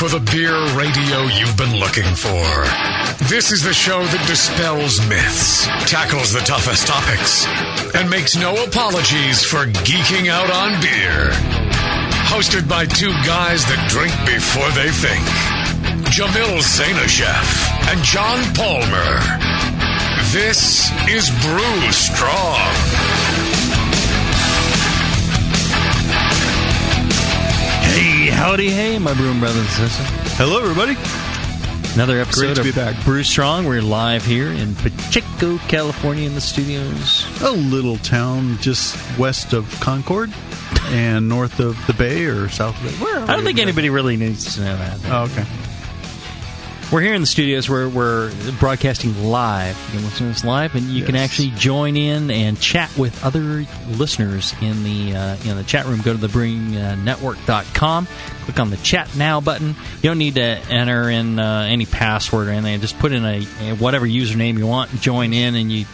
for the beer radio you've been looking for. This is the show that dispels myths, tackles the toughest topics, and makes no apologies for geeking out on beer. Hosted by two guys that drink before they think. Jamil Zainasheff and John Palmer. This is Brew Strong. Hey, howdy, hey, my brewing brothers and sisters. Hello, everybody. Another episode Great to be back. Brew Strong. We're live here in Pacheco, California, in the studios. A little town just west of Concord and north of the Bay or south of the Bay. Where I don't think anybody really needs to know that. Oh, okay. We're here in the studios. We're broadcasting live. You can listen to us live, and you can actually join in and chat with other listeners in the chat room. Go to thebrewingnetwork.com. Click on the Chat Now button. You don't need to enter in any password or anything. Just put in a whatever username you want, join in, and you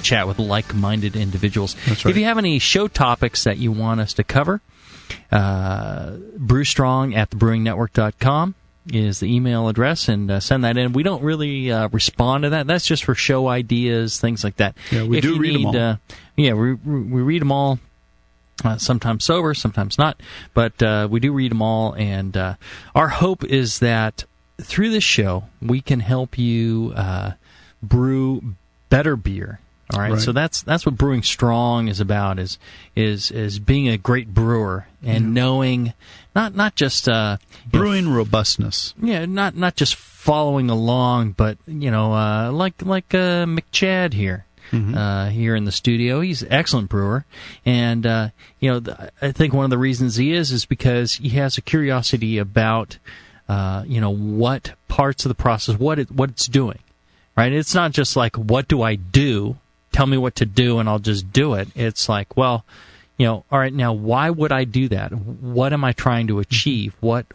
chat with like-minded individuals. That's right. If you have any show topics that you want us to cover, brewstrong@thebrewingnetwork.com is the email address, and send that in. We don't really respond to that. That's just for show ideas, things like that. Yeah, we do read them all. We read them all, sometimes sober, sometimes not, but we do read them all, and our hope is that through this show, we can help you brew better beer. All right, so that's what Brewing Strong is about, is being a great brewer and knowing not just brewing robustness. Yeah, not just following along, but like McChad here. Here in the studio, he's an excellent brewer, and I think one of the reasons he is because he has a curiosity about what parts of the process, what it's doing. Right? It's not just like, what do I do? Tell me what to do and I'll just do it. It's like, well, all right, now why would I do that? What am I trying to achieve? What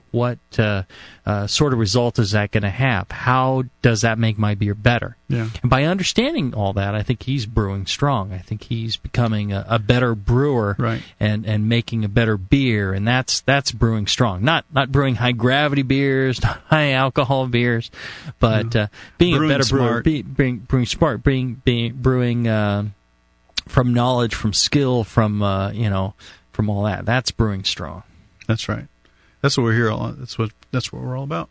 sort of result is that going to have? How does that make my beer better? Yeah. And by understanding all that, I think he's brewing strong. I think he's becoming a better brewer, right, and making a better beer, and that's brewing strong. Not brewing high gravity beers, not high alcohol beers, but being brewing a better smart. brewer, brewing smart, brewing from knowledge, from skill, from from all that. That's brewing strong. That's right. That's what we're here. That's what we're all about.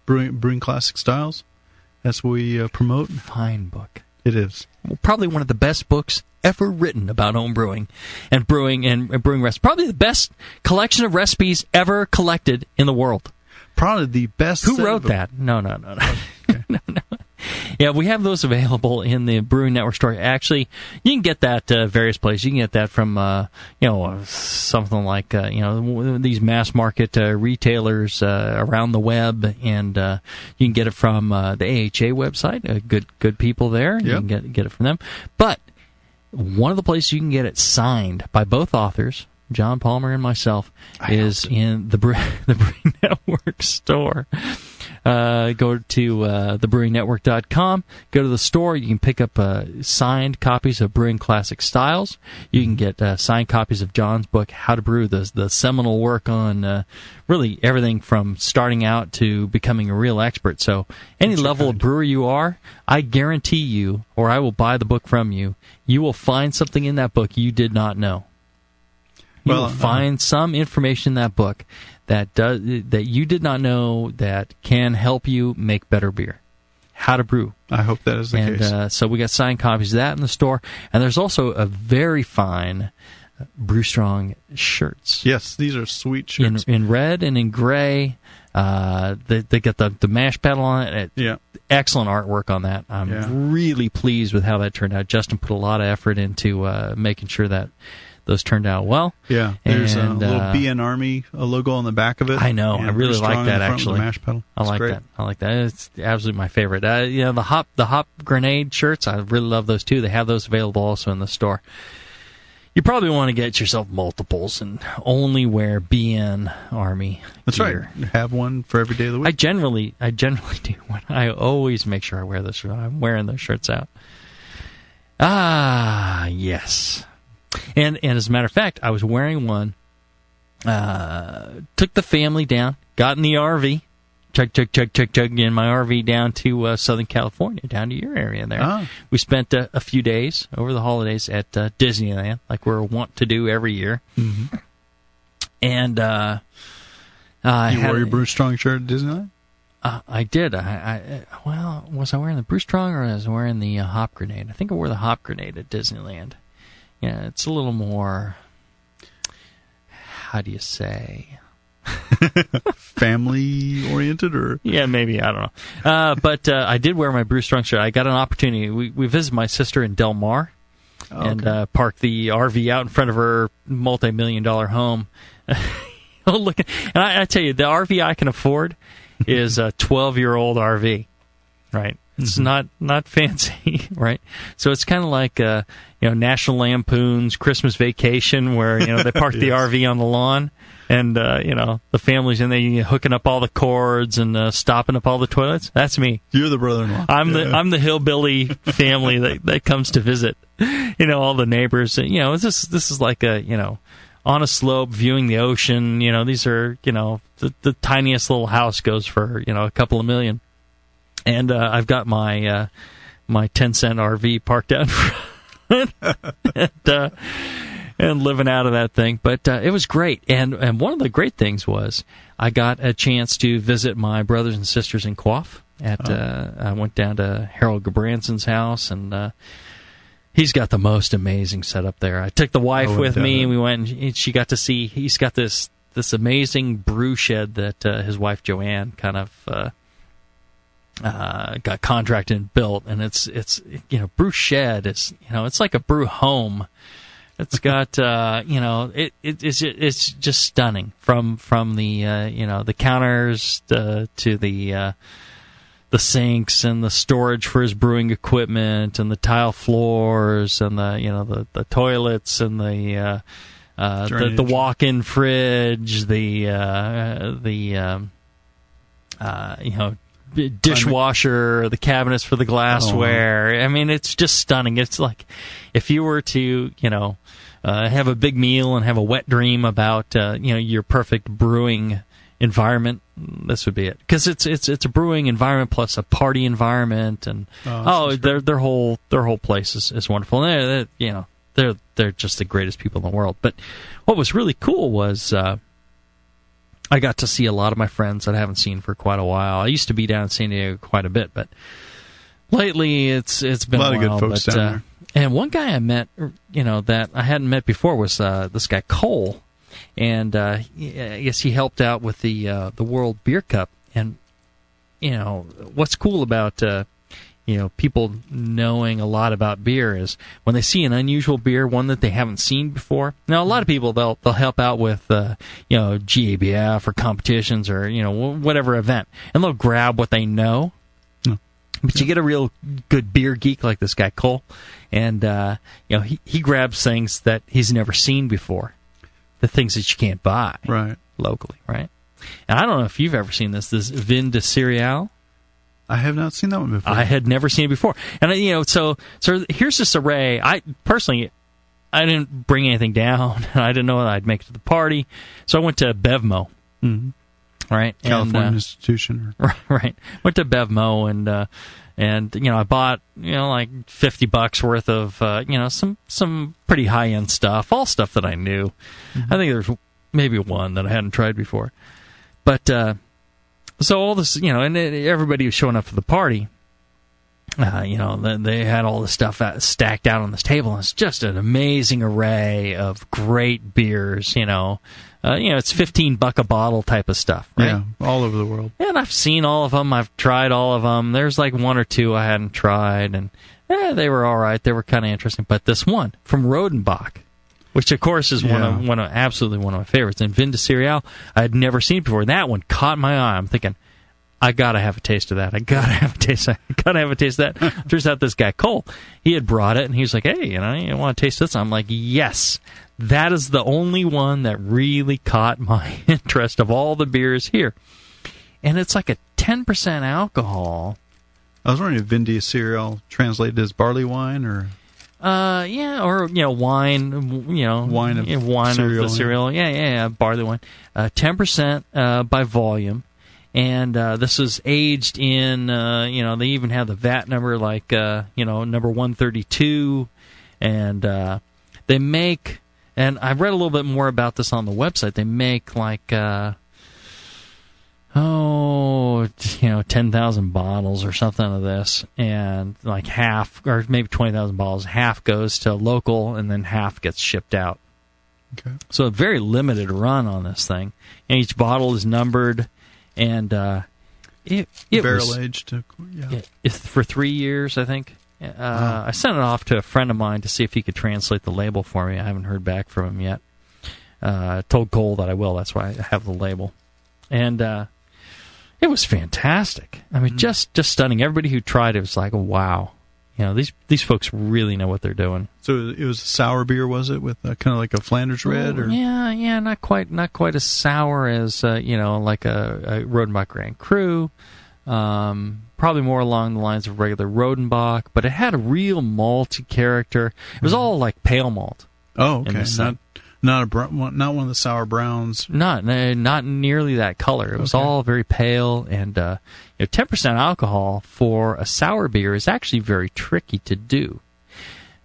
Brewing classic styles. That's what we promote. Fine book. It is. Well, probably one of the best books ever written about home brewing and brewing recipes. Probably the best collection of recipes ever collected in the world. Probably the best. Who wrote that? No. Okay. No. Yeah, we have those available in the Brewing Network store. Actually, you can get that various places. You can get that from, something like, these mass market retailers around the web, and you can get it from the AHA website. Good people there. Yep. You can get it from them. But one of the places you can get it signed by both authors, John Palmer and myself, is in the Brewing Network store. Go to thebrewingnetwork.com, go to the store. You can pick up signed copies of Brewing Classic Styles. You can get signed copies of John's book, How to Brew, the seminal work on really everything from starting out to becoming a real expert. So any level of brewer you are, I guarantee you, or I will buy the book from you, you will find something in that book you did not know. You will find some information in that book that you did not know that can help you make better beer. How to brew. I hope that is the case. So we got signed copies of that in the store, and there's also a very fine Brew Strong shirts. Yes, these are sweet shirts. In red and in gray. They got the mash pedal on it. Yeah. Excellent artwork on that. I'm really pleased with how that turned out. Justin put a lot of effort into making sure that those turned out well. Yeah, there's a little BN Army logo on the back of it. I know. I really like that, actually. The mash pedal. I like that. It's absolutely my favorite. The hop grenade shirts, I really love those too. They have those available also in the store. You probably want to get yourself multiples and only wear BN Army That's gear. right. Have one for every day of the week. I generally do. I always make sure I wear those. I'm wearing those shirts out. Ah, yes. And as a matter of fact, I was wearing one. Took the family down, got in the RV, chug in my RV down to Southern California, down to your area there. Oh. We spent a few days over the holidays at Disneyland, like we're wont to do every year. Mm-hmm. And you wore your Brew Strong shirt at Disneyland? I did. Well, was I wearing the Brew Strong or was I wearing the Hop Grenade? I think I wore the Hop Grenade at Disneyland. Yeah, it's a little more, how do you say? Family-oriented, or? Yeah, maybe. I don't know. But I did wear my Brew Strong shirt. I got an opportunity. We visited my sister in Del Mar and parked the RV out in front of her multi-million-dollar home. Looking, and I tell you, the RV I can afford is a 12-year-old RV, right? It's not fancy, right? So it's kind of like National Lampoon's Christmas Vacation, where they park the RV on the lawn, and the family's in there hooking up all the cords and stopping up all the toilets. That's me. You're the brother-in-law. I'm the hillbilly family that comes to visit. All the neighbors. This is like a on a slope, viewing the ocean. These are the tiniest little house goes for a couple of million. And I've got my 10-cent RV parked out in front and living out of that thing. But it was great. And one of the great things was I got a chance to visit my brothers and sisters in Quaff. I went down to Harold Gabranson's house, and he's got the most amazing setup there. I took the wife with me, and we went, and she got to see. He's got this amazing brew shed that his wife Joanne kind of got contracted and built, and it's brew shed is it's like a brew home. It's got it's just stunning from the the counters to the sinks and the storage for his brewing equipment and the tile floors and the toilets and the walk-in fridge, dishwasher, the cabinets for the glassware. I mean, it's just stunning. It's like if you were to have a big meal and have a wet dream about your perfect brewing environment, this would be it, because it's a brewing environment plus a party environment, and their whole place is wonderful. And they're just the greatest people in the world. But what was really cool was I got to see a lot of my friends that I haven't seen for quite a while. I used to be down in San Diego quite a bit, but lately it's been a lot of good folks down there. And one guy I met, that I hadn't met before was this guy Cole. And I guess he helped out with the World Beer Cup. And what's cool about people knowing a lot about beer is when they see an unusual beer, one that they haven't seen before. Now, a lot of people they'll help out with GABF or competitions or whatever event, and they'll grab what they know. But you get a real good beer geek like this guy Cole, and he grabs things that he's never seen before. The things that you can't buy locally, right? And I don't know if you've ever seen this vin de cereal. I have not seen that one before. I had never seen it before. And, so here's this array. I didn't bring anything down. I didn't know that I'd make it to the party. So I went to Bevmo, right? California institution. Right. Went to Bevmo, and I bought, like $50 worth of, some pretty high-end stuff, all stuff that I knew. I think there's maybe one that I hadn't tried before. But, so all this, and everybody was showing up for the party. They had all this stuff stacked out on this table, and it's just an amazing array of great beers, it's $15 a bottle type of stuff, right? Yeah, all over the world. And I've seen all of them. I've tried all of them. There's like one or two I hadn't tried, and they were all right. They were kind of interesting. But this one from Rodenbach, which of course is absolutely one of my favorites, and vin de cereal, I had never seen before. That one caught my eye. I'm thinking, I gotta have a taste of that. I gotta have a taste of that. Turns out this guy Cole, he had brought it, and he was like, "Hey, you want to taste this?" I'm like, "Yes." That is the only one that really caught my interest of all the beers here. And it's like a 10% alcohol. I was wondering if vin de cereal translated as barley wine, or... Yeah, or wine. Wine of the cereal. Yeah, barley wine. 10% by volume, and this is aged in. They even have the VAT number, like number 132, and they make. And I read a little bit more about this on the website. They make like 10,000 bottles or something of this, and like half, or maybe 20,000 bottles, half goes to local, and then half gets shipped out. Okay. So a very limited run on this thing, and each bottle is numbered, and it barrel aged. For 3 years, I think. I sent it off to a friend of mine to see if he could translate the label for me. I haven't heard back from him yet. Told Cole that I will. That's why I have the label, and it was fantastic. I mean, just stunning. Everybody who tried it was like, wow. These folks really know what they're doing. So it was a sour beer, was it, with kind of like a Flanders Red? Or? Yeah, not quite as sour as like a Rodenbach Grand Cru. Probably more along the lines of regular Rodenbach, but it had a real malty character. It was all like pale malt. Oh, okay. Not one of the sour browns. Not nearly that color. It was all very pale, and 10% alcohol for a sour beer is actually very tricky to do.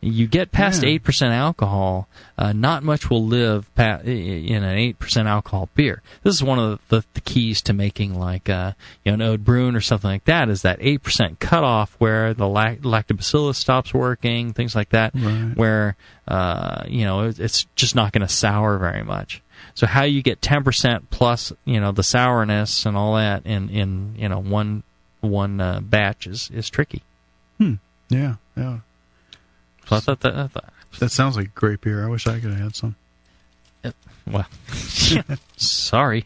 You get past 8% alcohol, not much will live in an 8% alcohol beer. This is one of the keys to making like an Ode Bruin or something like that, is that 8% cutoff where the lactobacillus stops working, things like that, where it's just not going to sour very much. So how you get 10% plus the sourness and all that in one batch is tricky. Yeah. So I thought that sounds like a great beer. I wish I could have had some. Well, sorry,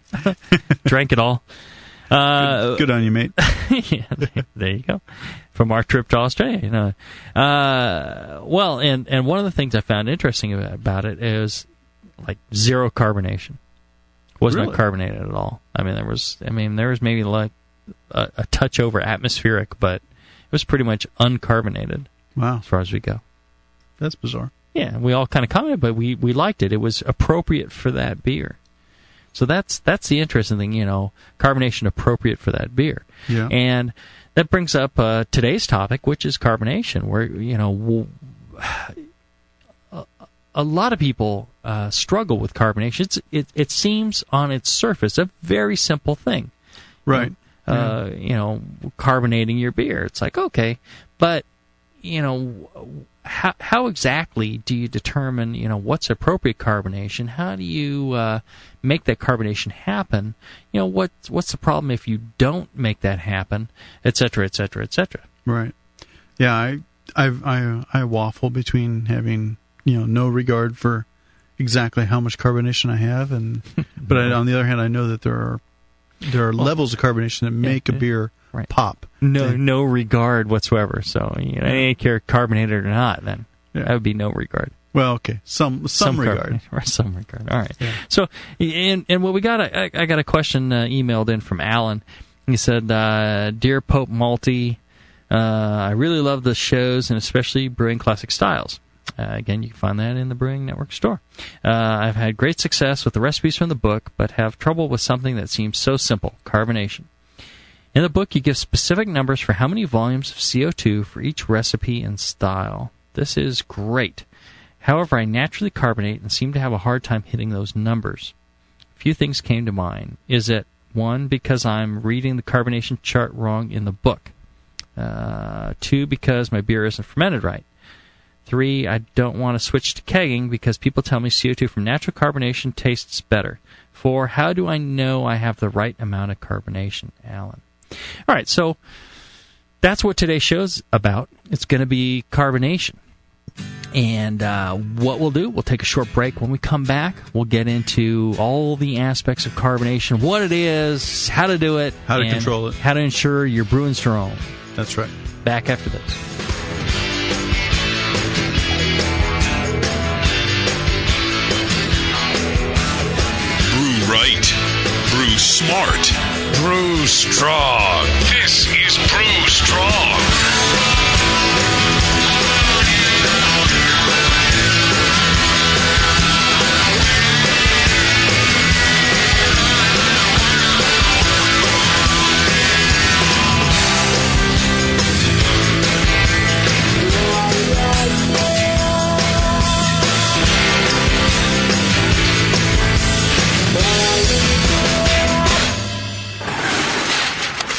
drank it all. Good on you, mate. Yeah, there you go. From our trip to Australia, well, and one of the things I found interesting about it is like zero carbonation. Wasn't Really? carbonated at all. I mean, there was maybe like a touch over atmospheric, but it was pretty much uncarbonated. Wow, as far as we go. That's bizarre. Yeah, we all kind of commented, but we liked it. It was appropriate for that beer. So that's the interesting thing, carbonation appropriate for that beer. Yeah. And that brings up today's topic, which is carbonation, where, a lot of people struggle with carbonation. It seems on its surface a very simple thing. Right. Carbonating your beer. It's like, okay, but, how exactly do you determine, what's appropriate carbonation? How do you make that carbonation happen? What's the problem if you don't make that happen, et cetera, et cetera, et cetera? Right. Yeah, I waffle between having, no regard for exactly how much carbonation I have, and but on the other hand, I know that there are levels of carbonation that make a beer pop. No regard whatsoever. So I didn't care carbonated or not. Then that would be no regard. Well, okay, some regard. Or some regard. All right. Yeah. So and what we got, I got a question emailed in from Alan. He said, "Dear Pope Malty, I really love the shows and especially Brewing Classic Styles." Again, you can find that in the Brewing Network store. I've had great success with the recipes from the book, but have trouble with something that seems so simple, carbonation. In the book, you give specific numbers for how many volumes of CO2 for each recipe and style. This is great. However, I naturally carbonate and seem to have a hard time hitting those numbers. A few things came to mind. Is it, 1, because I'm reading the carbonation chart wrong in the book? 2, because my beer isn't fermented right? 3, I don't want to switch to kegging because people tell me CO2 from natural carbonation tastes better. 4, how do I know I have the right amount of carbonation? Alan. All right, so that's what today's show's about. It's going to be carbonation. And what we'll do, we'll take a short break. When we come back, we'll get into all the aspects of carbonation, what it is, how to do it, how to control it, how to ensure you're brewing strong. That's right. Back after this. Right. Brew smart. Brew strong. This is Brew Strong.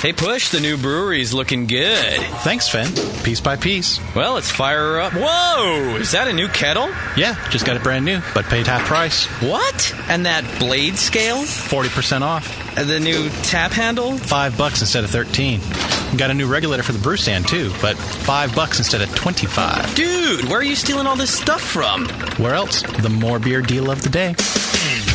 Hey, Push, the new brewery's looking good. Thanks, Finn. Piece by piece. Well, let's fire her up. Whoa! Is that a new kettle? Yeah, just got it brand new, but paid half price. What? And that blade scale? 40% off. The new tap handle? $5 instead of $13. Got a new regulator for the brew stand, too, but $5 instead of $25. Dude, where are you stealing all this stuff from? Where else? The More Beer deal of the day.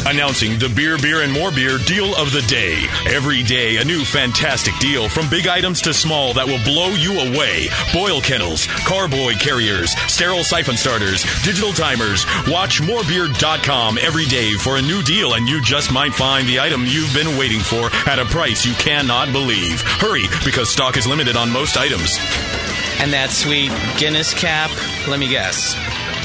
Announcing the Beer, and More Beer deal of the day. Every day, a new fantastic deal from big items to small that will blow you away. Boil kettles, carboy carriers, sterile siphon starters, digital timers. Watch morebeer.com every day for a new deal, and you just might find the item you've been waiting for at a price you cannot believe. Hurry, because stock is limited on most items. And that sweet Guinness cap, let me guess.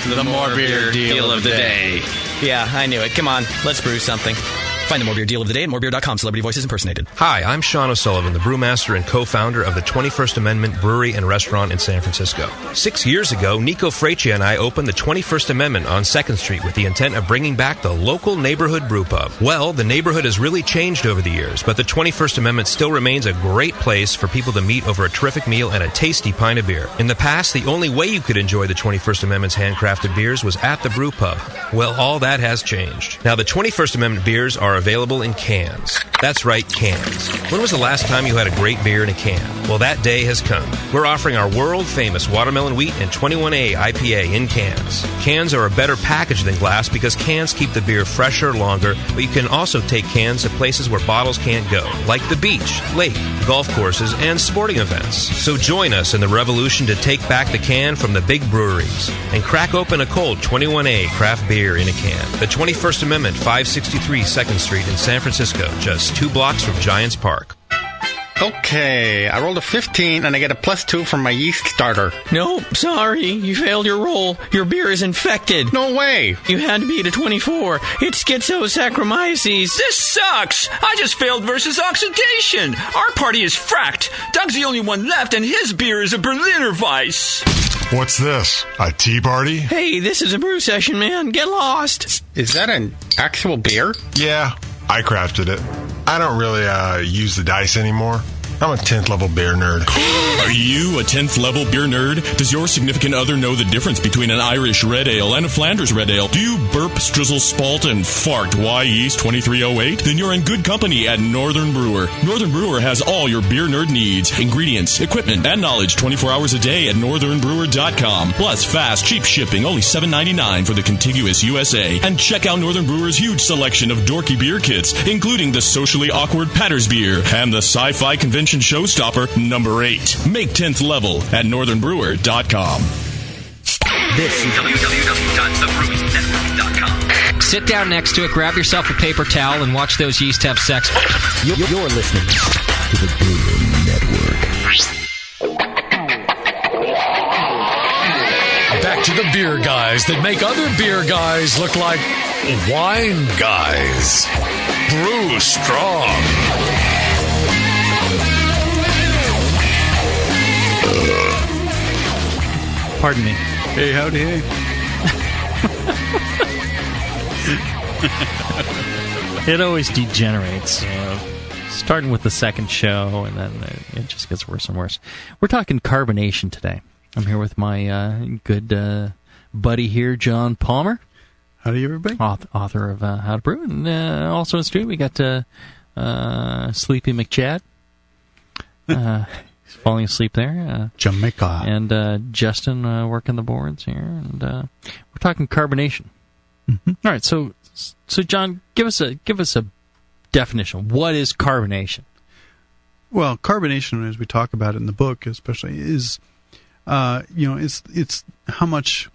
The More Beer deal of the day. Yeah, I knew it. Come on, let's brew something. Find the More Beer deal of the day at morebeer.com. Celebrity voices impersonated. Hi, I'm Sean O'Sullivan, the brewmaster and co-founder of the 21st Amendment Brewery and Restaurant in San Francisco. 6 years ago, Nico Freccia and I opened the 21st Amendment on 2nd Street with the intent of bringing back the local neighborhood brew pub. Well, the neighborhood has really changed over the years, but the 21st Amendment still remains a great place for people to meet over a terrific meal and a tasty pint of beer. In the past, the only way you could enjoy the 21st Amendment's handcrafted beers was at the brew pub. Well, all that has changed. Now, the 21st Amendment beers are available in cans. That's right, cans. When was the last time you had a great beer in a can? Well, that day has come. We're offering our world-famous Watermelon Wheat and 21A IPA in cans. Cans are a better package than glass because cans keep the beer fresher longer, but you can also take cans to places where bottles can't go, like the beach, lake, golf courses, and sporting events. So join us in the revolution to take back the can from the big breweries and crack open a cold 21A craft beer in a can. The 21st Amendment, 563 2nd Street in San Francisco, just 2 blocks from Giants Park. Okay, I rolled a 15 and I get a +2 from my yeast starter. Nope, sorry. You failed your roll. Your beer is infected. No way. You had to beat a 24. It's schizosaccharomyces. This sucks. I just failed versus oxidation. Our party is fracked. Doug's the only one left, and his beer is a Berliner Weiss. What's this? A tea party? Hey, this is a brew session, man. Get lost. Is that an actual beer? Yeah, I crafted it. I don't really use the dice anymore. I'm a 10th level beer nerd. Are you a 10th level beer nerd? Does your significant other know the difference between an Irish red ale and a Flanders red ale? Do you burp, strizzle, spalt, and fart Y Yeast 2308? Then you're in good company at Northern Brewer. Northern Brewer has all your beer nerd needs, ingredients, equipment, and knowledge 24 hours a day at northernbrewer.com. Plus fast, cheap shipping, only $7.99 for the contiguous USA. And check out Northern Brewer's huge selection of dorky beer kits, including the socially awkward Patter's beer and the sci-fi convention showstopper number 8. Make 10th level at northernbrewer.com. This is www.thebrewsnetwork.com. Sit down next to it, grab yourself a paper towel, and watch those yeast have sex. You're listening to the Brewing Network. Back to the beer guys that make other beer guys look like wine guys. Brew strong. Pardon me. Hey, howdy, hey. It always degenerates. Starting with the second show, and then it just gets worse and worse. We're talking carbonation today. I'm here with my good buddy here, John Palmer. Howdy, everybody. Author of How to Brew. And also in the studio, we got Sleepy McChad. He's falling asleep there. Jamaica. And Justin working the boards here. And we're talking carbonation. Mm-hmm. All right, so John, give us a definition. What is carbonation? Well, carbonation, as we talk about it in the book, especially, is it's how much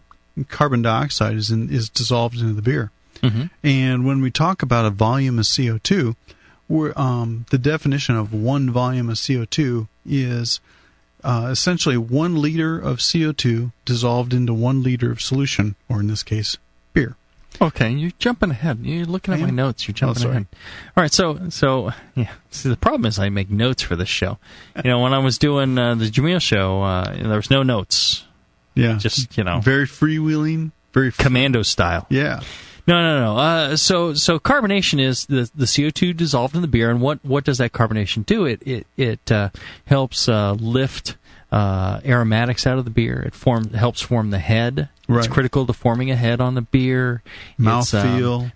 carbon dioxide is dissolved into the beer. Mm-hmm. And when we talk about a volume of CO2, the definition of one volume of CO2 is essentially 1 liter of CO2 dissolved into 1 liter of solution, or in this case, beer. Okay, you're jumping ahead. You're looking at my notes. You're jumping ahead. All right, so yeah. See, the problem is I make notes for this show. When I was doing the Jamil show, there was no notes. Yeah, just very freewheeling, very commando style. Yeah. No. So carbonation is the CO2 dissolved in the beer, and what does that carbonation do? It helps lift aromatics out of the beer. It helps form the head. Right. It's critical to forming a head on the beer. Mouthfeel.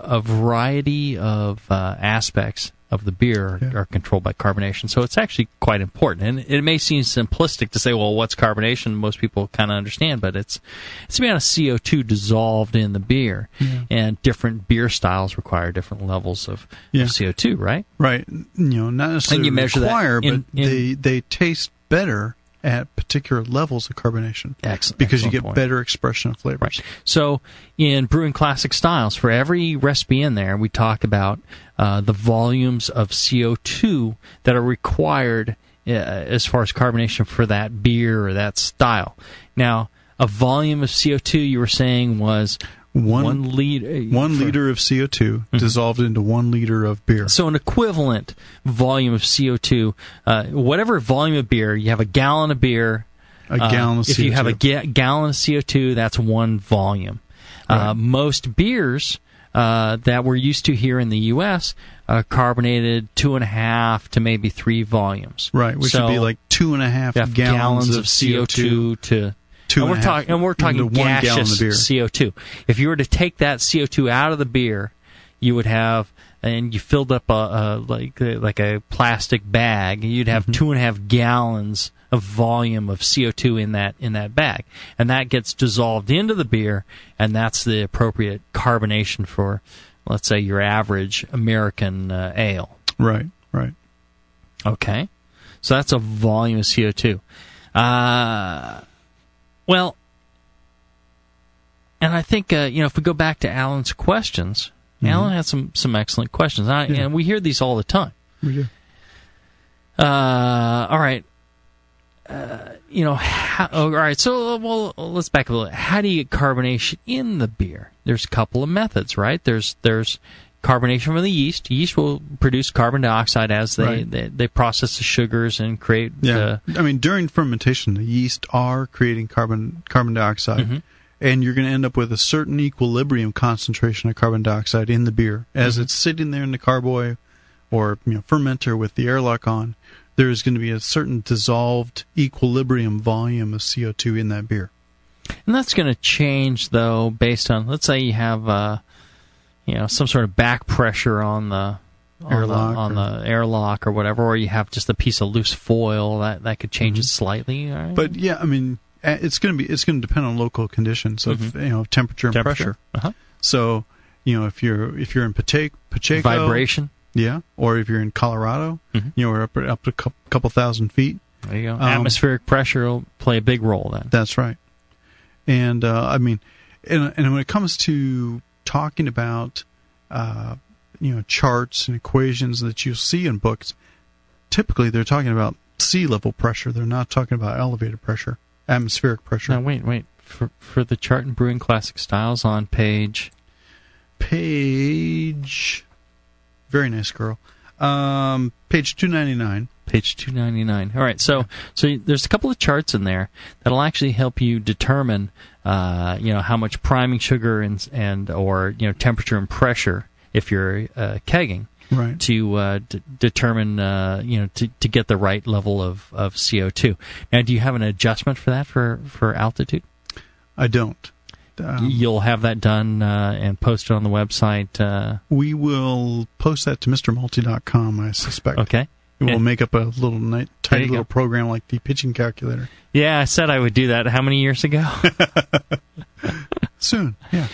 A variety of aspects of the beer are controlled by carbonation. So it's actually quite important. And it may seem simplistic to say, well, what's carbonation? Most people kind of understand, but it's the amount of CO2 dissolved in the beer. Yeah. And different beer styles require different levels of CO2, right? Right. Not necessarily but they taste better at particular levels of carbonation. Excellent. Because you get point. better expression of flavors. Right. So in brewing classic styles, for every recipe in there, we talk about the volumes of CO2 that are required as far as carbonation for that beer or that style. Now, a volume of CO2 you were saying was one liter. 1 liter of CO2 dissolved into 1 liter of beer. So an equivalent volume of CO2, whatever volume of beer, you have a gallon of beer. A gallon of CO2. If you have a gallon of CO2, that's one volume. Right. Most beers that we're used to here in the U.S. are carbonated 2.5 to maybe 3 volumes. Right, which would be like 2.5 gallons of CO2 to... And we're talking gaseous CO2. If you were to take that CO2 out of the beer, you would have, and you filled up like a plastic bag, you'd have 2.5 gallons of volume of CO2 in that bag, and that gets dissolved into the beer, and that's the appropriate carbonation for, let's say, your average American ale. Right. Okay, so that's a volume of CO2. Well, and I think if we go back to Alan's questions, Alan had some excellent questions, and we hear these all the time. We do. All right. All right. So, let's back up a little. How do you get carbonation in the beer? There's a couple of methods, right? There's carbonation from the yeast. Yeast will produce carbon dioxide as they process the sugars and create. During fermentation, the yeast are creating carbon dioxide, and you're going to end up with a certain equilibrium concentration of carbon dioxide in the beer as it's sitting there in the carboy or fermenter with the airlock on. There is going to be a certain dissolved equilibrium volume of CO2 in that beer, and that's going to change though based on, let's say you have some sort of back pressure on the airlock or whatever, or you have just a piece of loose foil that could change it slightly. Right? But it's going to depend on local conditions of temperature and pressure. So if you're in Pacheco, vibration, or if you're in Colorado, we're up a couple thousand feet. There you go. Atmospheric pressure will play a big role then. That's right. And and when it comes to talking about charts and equations that you see in books, typically they're talking about sea level pressure. They're not talking about elevated pressure, atmospheric pressure. Now wait for the chart in Brewing Classic Styles on page. Very nice girl. Page 299. Page 299. All right, so there's a couple of charts in there that'll actually help you determine, how much priming sugar and or temperature and pressure if you're kegging, right? To determine, to get the right level of CO2. Now, do you have an adjustment for that for altitude? I don't. You'll have that done and posted on the website. We will post that to MrMulti.com, I suspect. Okay. We'll make up a little tiny little program like the pitching calculator. Yeah, I said I would do that. How many years ago? Soon, yeah.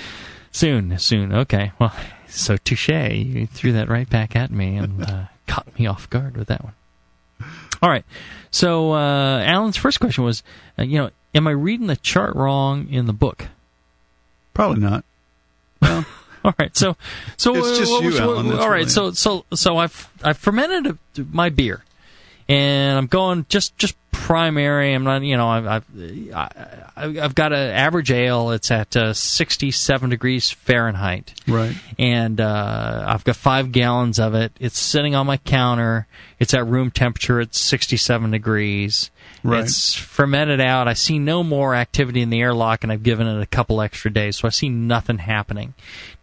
Soon. Okay. Well, so touche. You threw that right back at me and caught me off guard with that one. All right. So Alan's first question was, am I reading the chart wrong in the book? Probably not. Well, all right. So it's just you, Alan. All right. So I've fermented my beer, and I'm going just primary. I'm not, I've got an average ale. It's at 67 degrees Fahrenheit. Right. And I've got 5 gallons of it. It's sitting on my counter. It's at room temperature. It's 67 degrees. Right. It's fermented out. I see no more activity in the airlock, and I've given it a couple extra days, so I see nothing happening.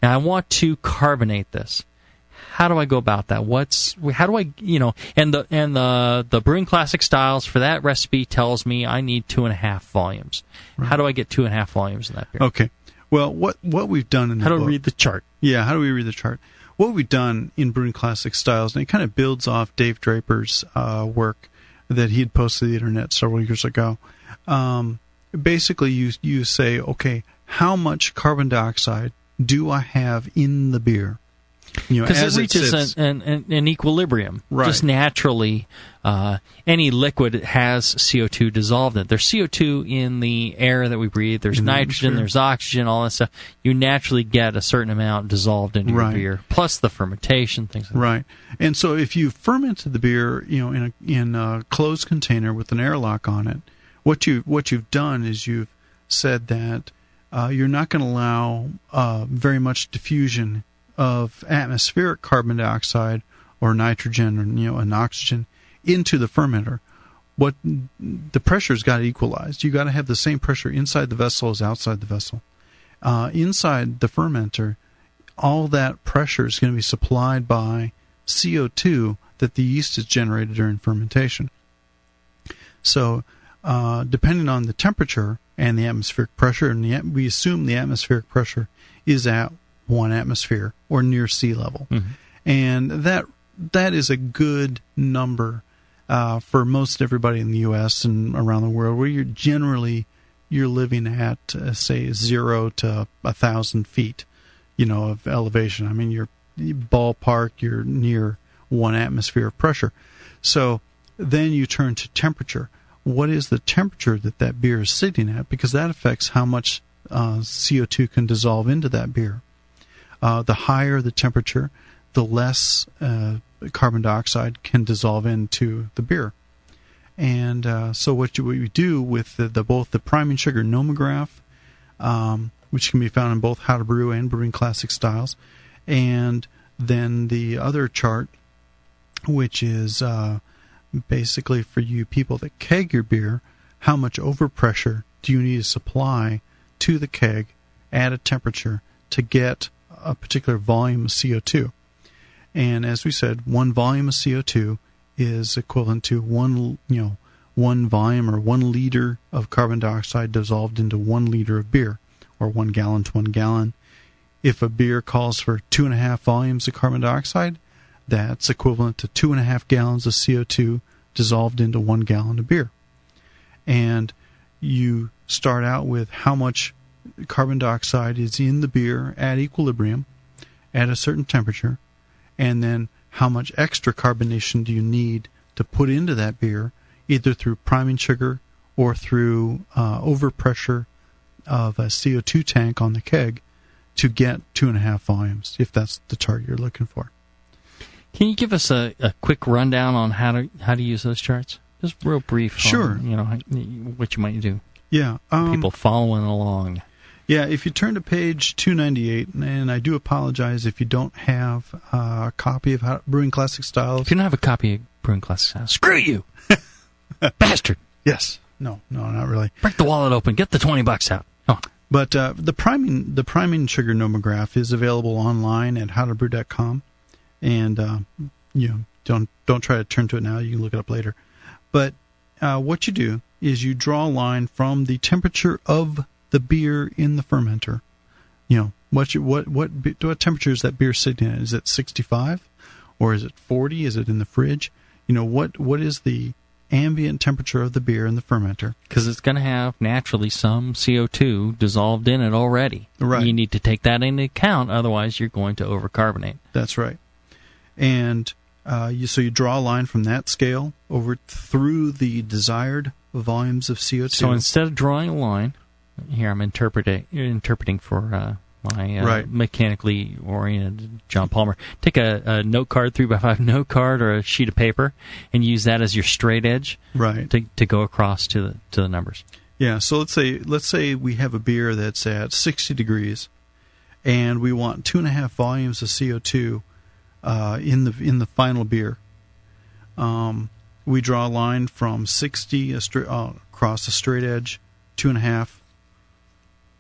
Now, I want to carbonate this. How do I go about that? How do I, and the Brewing Classic Styles for that recipe tells me I need 2.5 volumes. Right. How do I get 2.5 volumes in that beer? Okay. Well, what we've done in the How do book, I read the chart? Yeah, how do we read the chart? What we've done in Brewing Classic Styles, and it kind of builds off Dave Draper's work that he had posted to the internet several years ago. Basically, you say, okay, how much carbon dioxide do I have in the beer? Because it reaches an equilibrium. Right. Just naturally, any liquid has CO2 dissolved in it. There's CO2 in the air that we breathe. There's nitrogen, there's oxygen, all that stuff. You naturally get a certain amount dissolved into your beer, plus the fermentation, things like that. Right. And so if you fermented the beer, in a closed container with an airlock on it, what you've done is you've said that you're not going to allow very much diffusion of atmospheric carbon dioxide or nitrogen or and oxygen into the fermenter. What the pressure's got equalized. You got to have the same pressure inside the vessel as outside the vessel. Inside the fermenter, all that pressure is going to be supplied by CO2 that the yeast has generated during fermentation. So, depending on the temperature and the atmospheric pressure, and we assume the atmospheric pressure is at 1 atmosphere or near sea level. Mm-hmm. And that is a good number for most everybody in the U.S. and around the world, where you're living at, say, 0 to 1,000 feet, of elevation. I mean, you're near 1 atmosphere of pressure. So then you turn to temperature. What is the temperature that beer is sitting at? Because that affects how much CO2 can dissolve into that beer. The higher the temperature, the less carbon dioxide can dissolve into the beer. And so what we do with both the priming sugar nomograph, which can be found in both How to Brew and Brewing Classic Styles, and then the other chart, which is basically for you people that keg your beer, how much overpressure do you need to supply to the keg at a temperature to get a particular volume of CO2. And as we said, 1 volume of CO2 is equivalent to one volume or 1 liter of carbon dioxide dissolved into 1 liter of beer, or 1 gallon to 1 gallon. If a beer calls for 2.5 volumes of carbon dioxide, that's equivalent to 2.5 gallons of CO2 dissolved into 1 gallon of beer. And you start out with how much carbon dioxide is in the beer at equilibrium at a certain temperature, and then how much extra carbonation do you need to put into that beer, either through priming sugar or through overpressure of a CO2 tank on the keg to get 2.5 volumes, if that's the target you're looking for. Can you give us a quick rundown on how to use those charts? Just real brief. Sure. On, what you might do. Yeah. People following along. Yeah, if you turn to page 298, and I do apologize if you don't have a copy of Brewing Classic Styles. If you don't have a copy of Brewing Classic Styles, screw you! Bastard! Yes. No, not really. Break the wallet open. Get the $20 out. Oh. But the priming sugar nomograph is available online at howtobrew.com, and don't try to turn to it now. You can look it up later. But what you do is you draw a line from the temperature of the beer in the fermenter. What temperature is that beer sitting at? Is it 65, or is it 40? Is it in the fridge? What is the ambient temperature of the beer in the fermenter? Because it's going to have naturally some CO2 dissolved in it already. Right. You need to take that into account, otherwise you're going to overcarbonate. That's right. And you draw a line from that scale over through the desired volumes of CO2. So instead of drawing a line, here I'm interpreting for my mechanically oriented John Palmer. Take a note card, 3x5 note card, or a sheet of paper, and use that as your straight edge, to go across to the numbers. Yeah. So let's say we have a beer that's at 60 degrees, and we want 2.5 volumes of CO2 in the final beer. We draw a line from 60 across a straight edge, 2.5.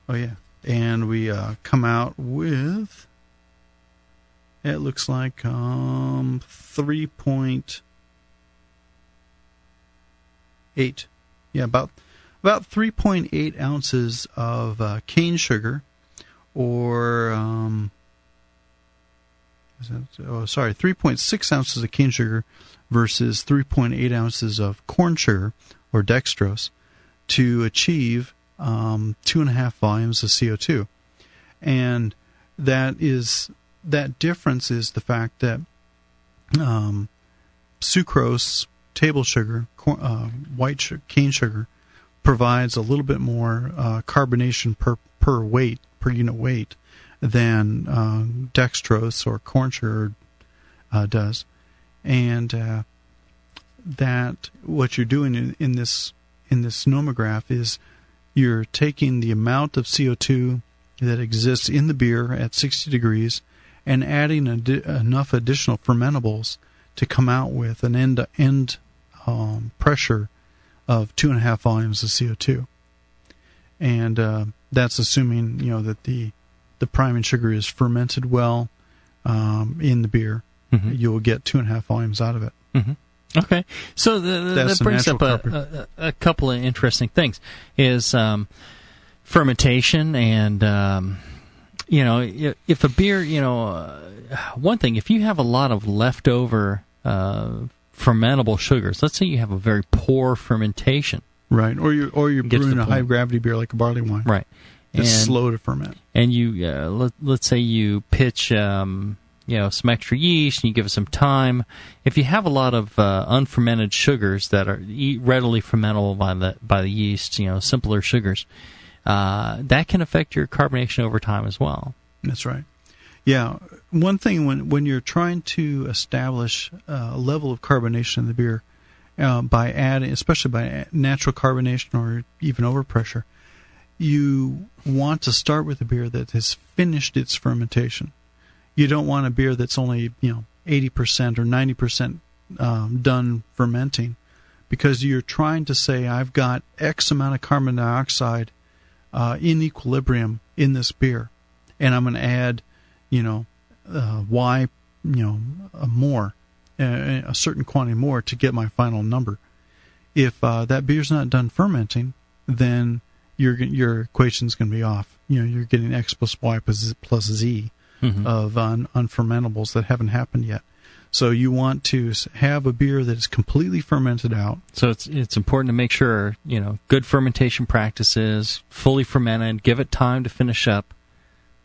Oh yeah. And we come out with, it looks like 3.8. Yeah, about 3.8 ounces of cane sugar, or 3.6 ounces of cane sugar versus 3.8 ounces of corn sugar or dextrose to achieve 2.5 volumes of CO2. And that difference is the fact that sucrose, table sugar, white sugar, cane sugar, provides a little bit more carbonation per unit weight than dextrose or corn sugar does. And that what you're doing in this nomograph is you're taking the amount of CO2 that exists in the beer at 60 degrees and adding enough additional fermentables to come out with an end pressure of 2.5 volumes of CO2. And that's assuming that the priming sugar is fermented well in the beer. Mm-hmm. You will get 2.5 volumes out of it. Mm-hmm. Okay, so that brings up a couple of interesting things. Is fermentation, and if a beer, one thing, if you have a lot of leftover fermentable sugars, let's say you have a very poor fermentation, right, or you're brewing a high gravity beer like a barley wine, right, it's slow to ferment, and you let's say you pitch some extra yeast, and you give it some time. If you have a lot of unfermented sugars that are readily fermentable by the yeast, simpler sugars, that can affect your carbonation over time as well. That's right. Yeah, one thing when you're trying to establish a level of carbonation in the beer by adding, especially by natural carbonation or even overpressure, you want to start with a beer that has finished its fermentation. You don't want a beer that's only 80% or 90% done fermenting, because you're trying to say, I've got X amount of carbon dioxide in equilibrium in this beer, and I'm going to add Y more, a certain quantity more to get my final number. If that beer's not done fermenting, then your equation's going to be off. You're getting X plus Y plus Z. Mm-hmm. of unfermentables that haven't happened yet. So you want to have a beer that is completely fermented out. So it's important to make sure, good fermentation practices, fully fermented, give it time to finish up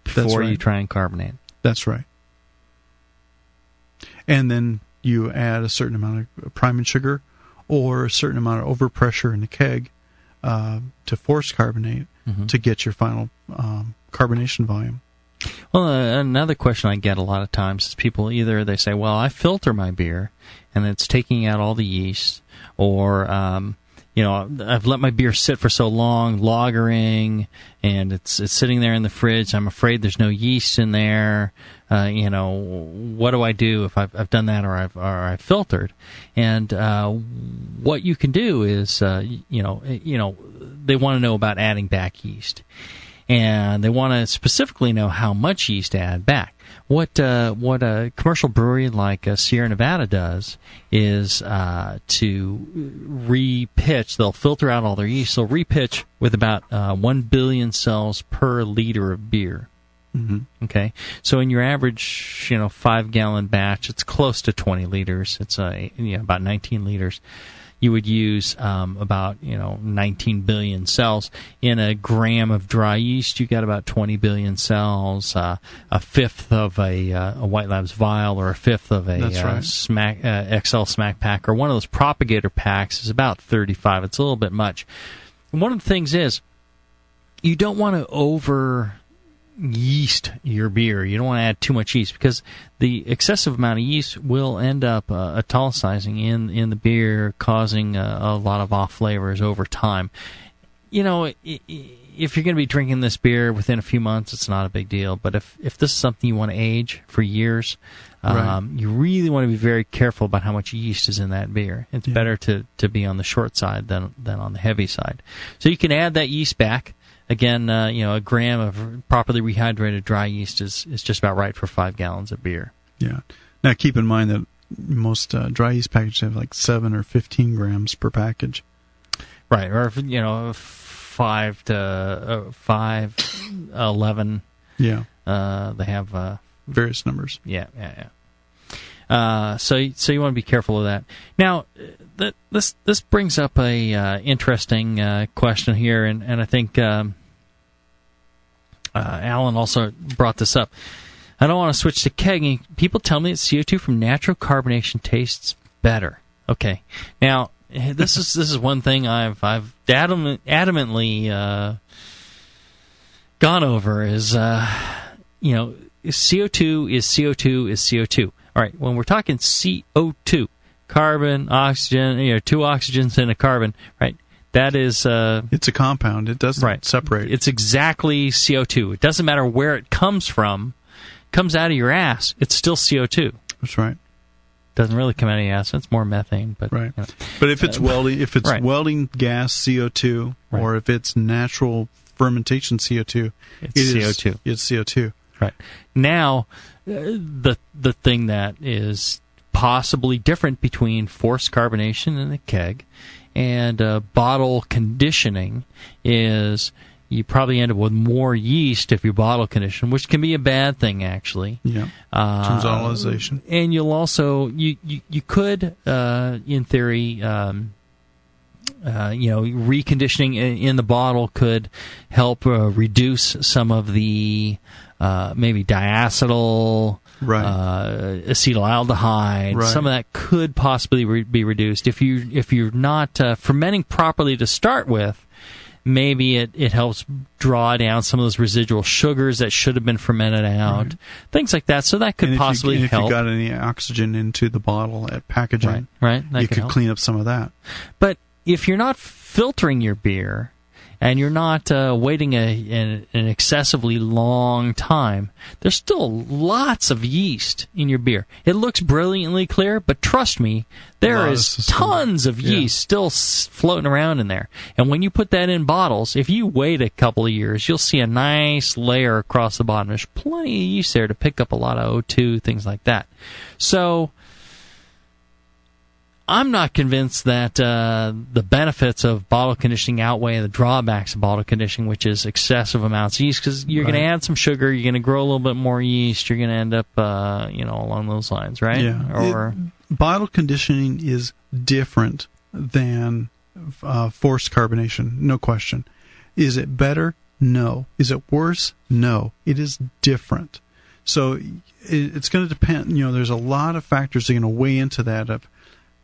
before you try and carbonate. That's right. And then you add a certain amount of priming sugar or a certain amount of overpressure in the keg to force carbonate to get your final carbonation volume. Well, another question I get a lot of times is people either they say, well, I filter my beer and it's taking out all the yeast, or I've let my beer sit for so long, lagering, and it's sitting there in the fridge. I'm afraid there's no yeast in there. What do I do if I've done that or I've filtered? And what you can do is they want to know about adding back yeast. And they want to specifically know how much yeast to add back. What a commercial brewery like Sierra Nevada does is to repitch. They'll filter out all their yeast. They'll repitch with about 1 billion cells per liter of beer. Mm-hmm. Okay, so in your average 5-gallon batch, it's close to 20 liters. It's about 19 liters. You would use about 19 billion cells. In a gram of dry yeast, you got about 20 billion cells. A fifth of a White Labs vial, or a fifth of a XL Smack pack, or one of those propagator packs is about 35. It's a little bit much. And one of the things is you don't want to yeast your beer. You don't want to add too much yeast because the excessive amount of yeast will end up italicizing in the beer, causing a lot of off flavors over time. You know, if you're going to be drinking this beer within a few months, it's not a big deal. But if this is something you want to age for years, you really want to be very careful about how much yeast is in that beer. It's better to be on the short side than on the heavy side. So you can add that yeast back. Again, a gram of properly rehydrated dry yeast is just about right for 5 gallons of beer. Yeah. Now keep in mind that most dry yeast packages have like 7 or 15 grams per package. Right, or 5 to 11. Yeah. They have various numbers. Yeah. So you want to be careful of that. Now, this brings up a interesting question here, and I think Alan also brought this up. I don't want to switch to kegging. People tell me that CO2 from natural carbonation tastes better. Okay, now this is one thing I've adamantly gone over is CO2 is CO2 is CO2. All right, when we're talking CO2, carbon, oxygen, 2 oxygens and a carbon, right? That is it's a compound. It doesn't separate. It's exactly CO2. It doesn't matter where it comes from. Comes out of your ass, it's still CO2. That's right. Doesn't really come out of your ass. It's more methane, but right. But if it's welding, welding gas CO2, or if it's natural fermentation CO2, it's CO2. It's CO2. Right. Now, the thing that is possibly different between forced carbonation in a keg and bottle conditioning is you probably end up with more yeast if you bottle condition, which can be a bad thing, actually. Yeah. Tonalization. And you'll also you could in theory reconditioning in the bottle could help reduce some of the maybe diacetyl, acetaldehyde. Right. Some of that could possibly be reduced if you're not fermenting properly to start with. Maybe it helps draw down some of those residual sugars that should have been fermented out, things like that. So that could possibly help. If you got any oxygen into the bottle at packaging, right. You could clean up some of that. But if you're not filtering your beer and you're not waiting an excessively long time, there's still lots of yeast in your beer. It looks brilliantly clear, but trust me, there is tons of yeast still floating around in there. And when you put that in bottles, if you wait a couple of years, you'll see a nice layer across the bottom. There's plenty of yeast there to pick up a lot of O2, things like that. So I'm not convinced that the benefits of bottle conditioning outweigh the drawbacks of bottle conditioning, which is excessive amounts of yeast, because you're going to add some sugar, you're going to grow a little bit more yeast, you're going to end up, along those lines, right? Yeah. Bottle conditioning is different than forced carbonation, no question. Is it better? No. Is it worse? No. It is different. So it's going to depend. There's a lot of factors that are going to weigh into that of,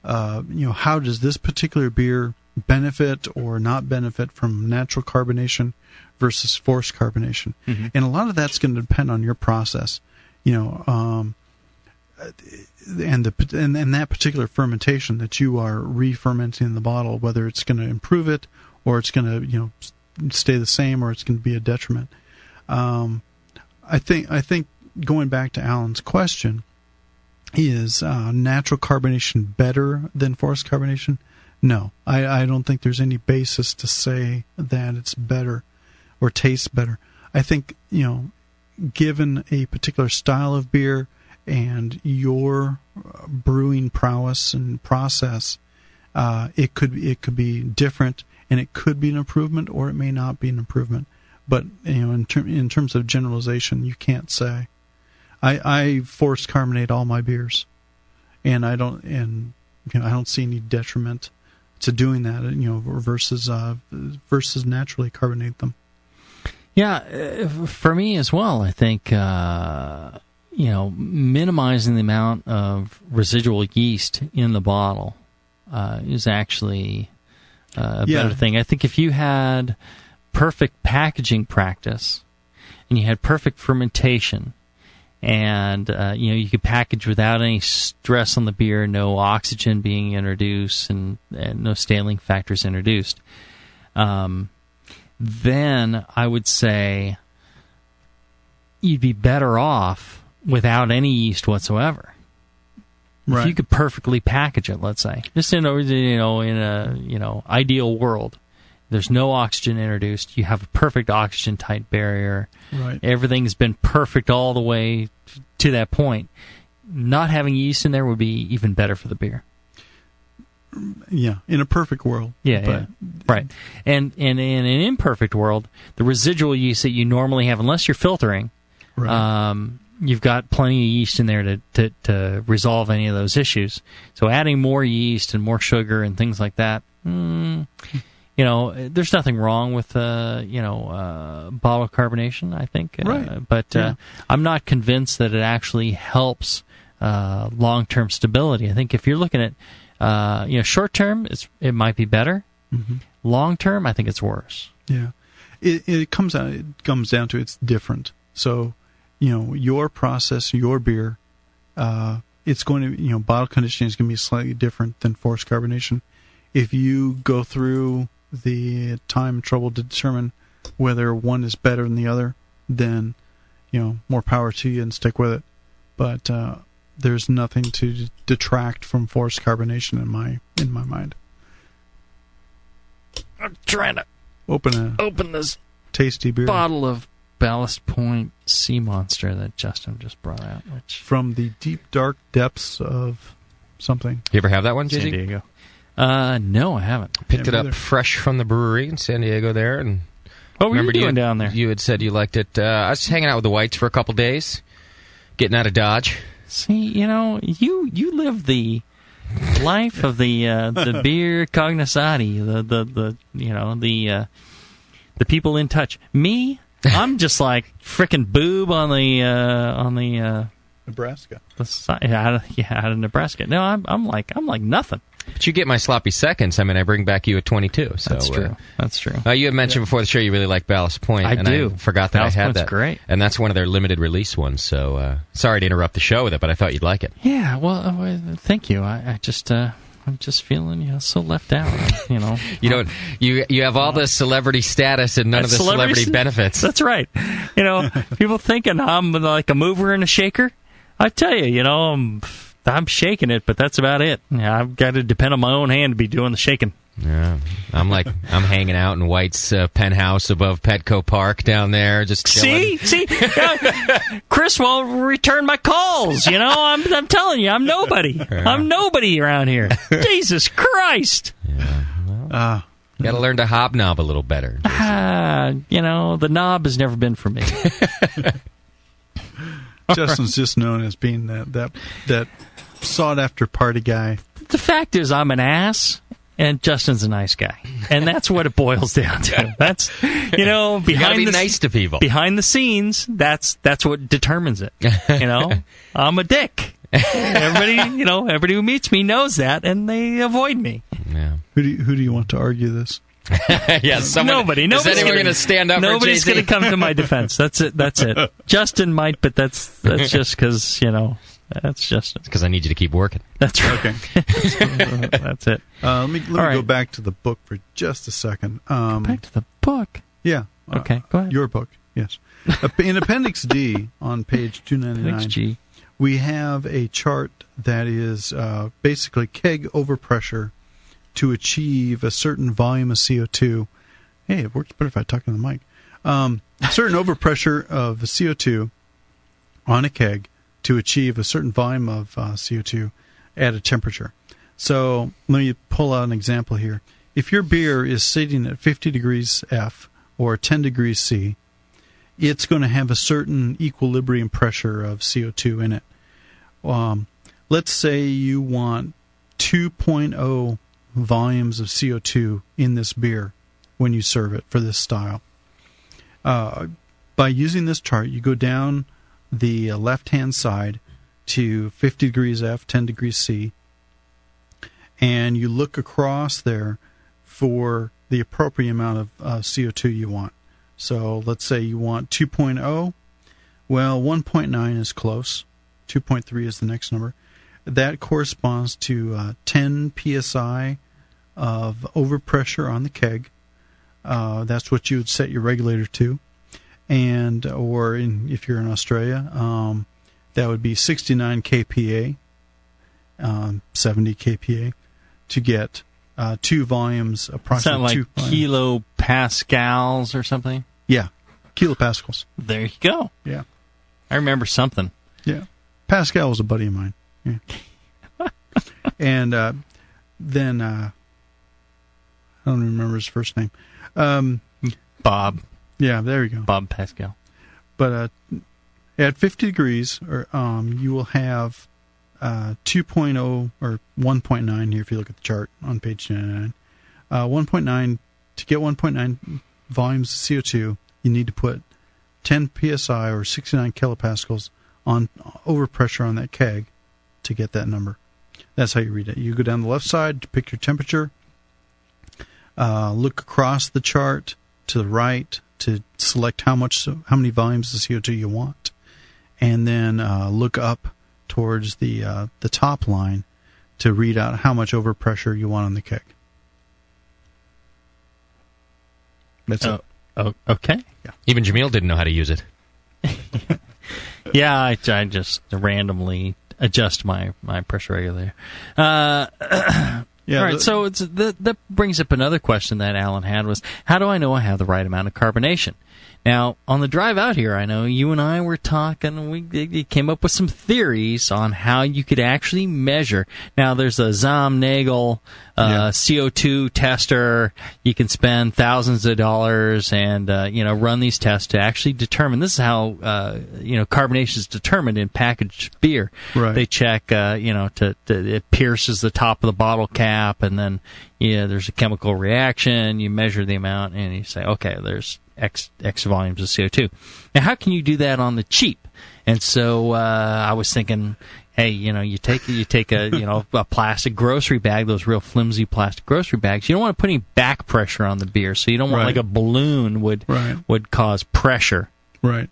how does this particular beer benefit or not benefit from natural carbonation versus forced carbonation? Mm-hmm. And a lot of that's going to depend on your process, and that particular fermentation that you are re-fermenting in the bottle, whether it's going to improve it or it's going to, stay the same or it's going to be a detriment. I think going back to Alan's question, is natural carbonation better than forced carbonation? No. I don't think there's any basis to say that it's better or tastes better. I think, given a particular style of beer and your brewing prowess and process, it could be different, and it could be an improvement or it may not be an improvement. But, in terms of generalization, you can't say. I forced carbonate all my beers, and I don't see any detriment to doing that. Versus naturally carbonate them. Yeah, for me as well. I think minimizing the amount of residual yeast in the bottle is actually a better thing. I think if you had perfect packaging practice, and you had perfect fermentation, and you could package without any stress on the beer, no oxygen being introduced, and no staling factors introduced, then I would say you'd be better off without any yeast whatsoever. Right. If you could perfectly package it, let's say, just in a ideal world, there's no oxygen introduced. You have a perfect oxygen tight barrier. Right. Everything's been perfect all the way to that point. Not having yeast in there would be even better for the beer. Yeah, in a perfect world. Yeah. Right. And in an imperfect world, the residual yeast that you normally have, unless you're filtering, right. You've got plenty of yeast in there to resolve any of those issues. So adding more yeast and more sugar and things like that, there's nothing wrong with bottle carbonation, I think. Right. But I'm not convinced that it actually helps long-term stability. I think if you're looking at short-term, it might be better. Mm-hmm. Long-term, I think it's worse. Yeah. It comes down to it's different. So, your process, your beer, it's going to, bottle conditioning is going to be slightly different than forced carbonation. If you go through the time and trouble to determine whether one is better than the other, then, more power to you and stick with it. But there's nothing to detract from forced carbonation in my mind. I'm trying to open this tasty beer bottle of Ballast Point Sea Monster that Justin just brought out, which from the deep dark depths of something. You ever have that one, JZ? San Diego. No, I haven't. Picked it up fresh from the brewery in San Diego there, and what were you doing down there? You had said you liked it. I was hanging out with the Whites for a couple days, getting out of Dodge. See, you live the life of the beer cognoscenti, the people in touch. Me, I'm just like frickin' boob on the Nebraska. Out of Nebraska. No, I'm like nothing. But you get my sloppy seconds. I mean, I bring back you at 22. So, that's true. That's true. You had mentioned before the show you really like Ballast Point. I do. I forgot that Ballast I had Point's that. Great. And that's one of their limited release ones. So sorry to interrupt the show with it, but I thought you'd like it. Yeah. Well, thank you. I'm just feeling so left out. You don't. You have all the celebrity status and none of the celebrity benefits. That's right. People thinking I'm like a mover and a shaker. I tell you, I'm shaking it, but that's about it. I've got to depend on my own hand to be doing the shaking. Yeah, I'm hanging out in White's penthouse above Petco Park down there, just chilling. See, Chris won't return my calls. I'm telling you, I'm nobody. Yeah. I'm nobody around here. Jesus Christ. Yeah, well, you got to learn to hobnob a little better. The knob has never been for me. Justin's just known as being that sought-after party guy. The fact is, I'm an ass, and Justin's a nice guy, and that's what it boils down to. That's behind you gotta be nice to people. Behind the scenes, that's what determines it. I'm a dick. Everybody who meets me knows that, and they avoid me. Yeah. Who do you want to argue this? Yeah, nobody. Is anyone going to stand up? Nobody's going to come to my defense. That's it. Justin might, but that's just because that's Justin. Because I need you to keep working. That's right. Okay. That's it. Let me go back to the book for just a second. Back to the book. Yeah. Okay. Go ahead. Your book. Yes. In Appendix D on page 299. Appendix G. We have a chart that is basically keg overpressure to achieve a certain volume of CO2. Hey, it works better if I talk to the mic. A certain overpressure of CO2 on a keg to achieve a certain volume of CO2 at a temperature. So let me pull out an example here. If your beer is sitting at 50 degrees F or 10 degrees C, it's going to have a certain equilibrium pressure of CO2 in it. Let's say you want 2.0 volumes of CO2 in this beer when you serve it for this style. By using this chart, you go down the left-hand side to 50 degrees F, 10 degrees C, and you look across there for the appropriate amount of CO2 you want. So let's say you want 2.0. Well, 1.9 is close. 2.3 is the next number. That corresponds to 10 psi of overpressure on the keg. That's what you would set your regulator to. And if you're in Australia, that would be 69 kPa, 70 kPa, to get 2 volumes, approximately. Sound like kilopascals or something? Yeah, kilopascals. There you go. Yeah. I remember something. Yeah. Pascal was a buddy of mine. Yeah. And then, I don't remember his first name. Bob. Yeah, there you go. Bob Pascal. But at 50 degrees, you will have 2.0 or 1.9 here if you look at the chart on page 99. 1.9, to get 1.9 volumes of CO2, you need to put 10 psi or 69 kilopascals on overpressure on that keg to get that number. That's how you read it. You go down the left side to pick your temperature, look across the chart to the right to select how many volumes of CO2 you want, and then look up towards the top line to read out how much overpressure you want on the keg. That's it. Okay. Yeah. Even Jamil didn't know how to use it. Yeah, I just randomly adjust my pressure regulator. Yeah, all right, so that brings up another question that Alan had was, how do I know I have the right amount of carbonation? Now, on the drive out here, I know you and I were talking, we came up with some theories on how you could actually measure. Now, there's a Zahm-Nagel CO2 tester. You can spend thousands of dollars and, run these tests to actually determine. This is how, carbonation is determined in packaged beer. Right. They check, it pierces the top of the bottle cap, and then, there's a chemical reaction. You measure the amount, and you say, okay, there's X volumes of CO2. Now, how can you do that on the cheap? And so I was thinking, hey, you take a a plastic grocery bag, those real flimsy plastic grocery bags. You don't want to put any back pressure on the beer, so you don't want like a balloon would cause pressure. Right.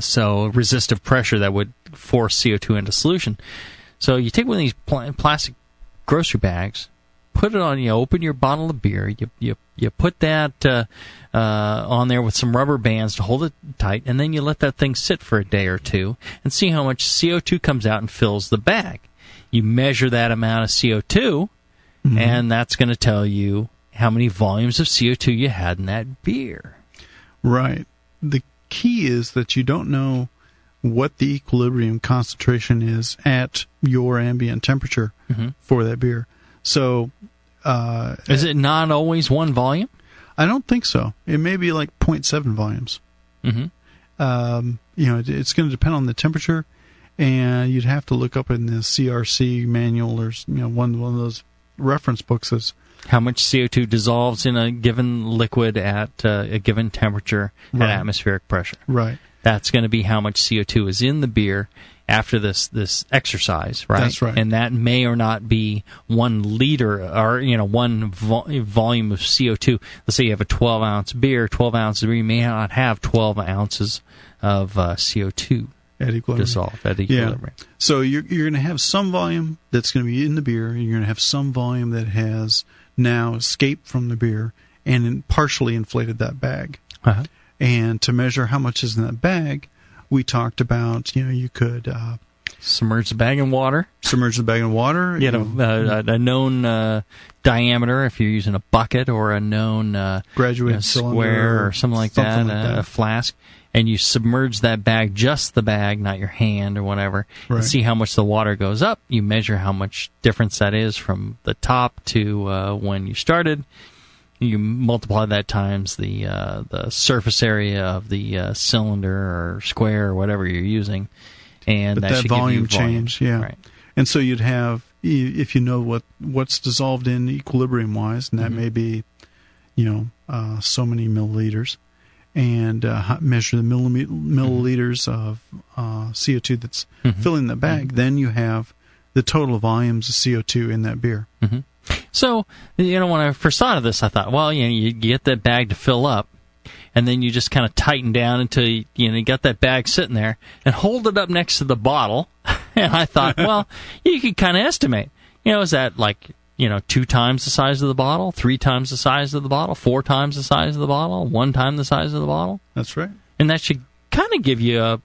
So resistive pressure that would force CO2 into solution. So you take one of these plastic grocery bags, put it on, open your bottle of beer, you put that on there with some rubber bands to hold it tight, and then you let that thing sit for a day or two and see how much CO2 comes out and fills the bag. You measure that amount of CO2, and that's going to tell you how many volumes of CO2 you had in that beer. Right. The key is that you don't know what the equilibrium concentration is at your ambient temperature for that beer. So, is it not always one volume? I don't think so. It may be like 0.7 volumes. It's going to depend on the temperature, and you'd have to look up in the CRC manual or one of those reference books as how much CO2 dissolves in a given liquid at a given temperature at atmospheric pressure. Right. That's going to be how much CO2 is in the beer after this exercise, right? That's right. And that may or not be 1 liter or, one volume of CO2. Let's say you have a 12-ounce beer. 12 ounces of beer, you may not have 12 ounces of CO2 at equilibrium. Dissolved at equilibrium. Yeah. So you're going to have some volume that's going to be in the beer, and you're going to have some volume that has now escaped from the beer and partially inflated that bag. And to measure how much is in that bag, we talked about, you could submerge the bag in water. Submerge the bag in water. Get a known diameter if you're using a bucket or a known graduated square or something like that, a flask. And you submerge that bag, just the bag, not your hand or whatever, and see how much the water goes up. You measure how much difference that is from the top to when you started. You multiply that times the surface area of the cylinder or square or whatever you're using, and that should volume give you volume change. Yeah, right. And so you'd have, if you know what's dissolved in equilibrium wise, and that may be, so many milliliters, and measure the milliliters of CO2 that's filling the bag. Then you have the total volumes of CO2 in that beer. So, when I first thought of this, I thought, well, you get that bag to fill up, and then you just kind of tighten down until you got that bag sitting there, and hold it up next to the bottle. And I thought, well, you could kind of estimate. Is that like 2 times the size of the bottle, 3 times the size of the bottle, 4 times the size of the bottle, 1 time the size of the bottle? That's right. And that should kind of give you a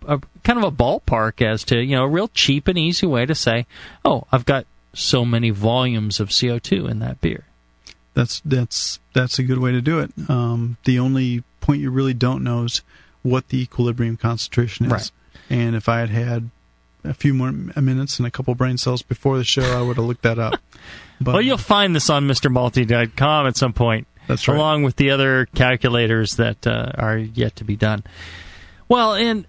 kind of a ballpark as to, a real cheap and easy way to say, oh, I've got so many volumes of CO2 in that beer. That's a good way to do it. The only point you really don't know is what the equilibrium concentration is. Right. And if I had a few more minutes and a couple brain cells before the show, I would have looked that up. But, well, you'll find this on MrMalty.com at some point. That's right. Along with the other calculators that are yet to be done. Well, and,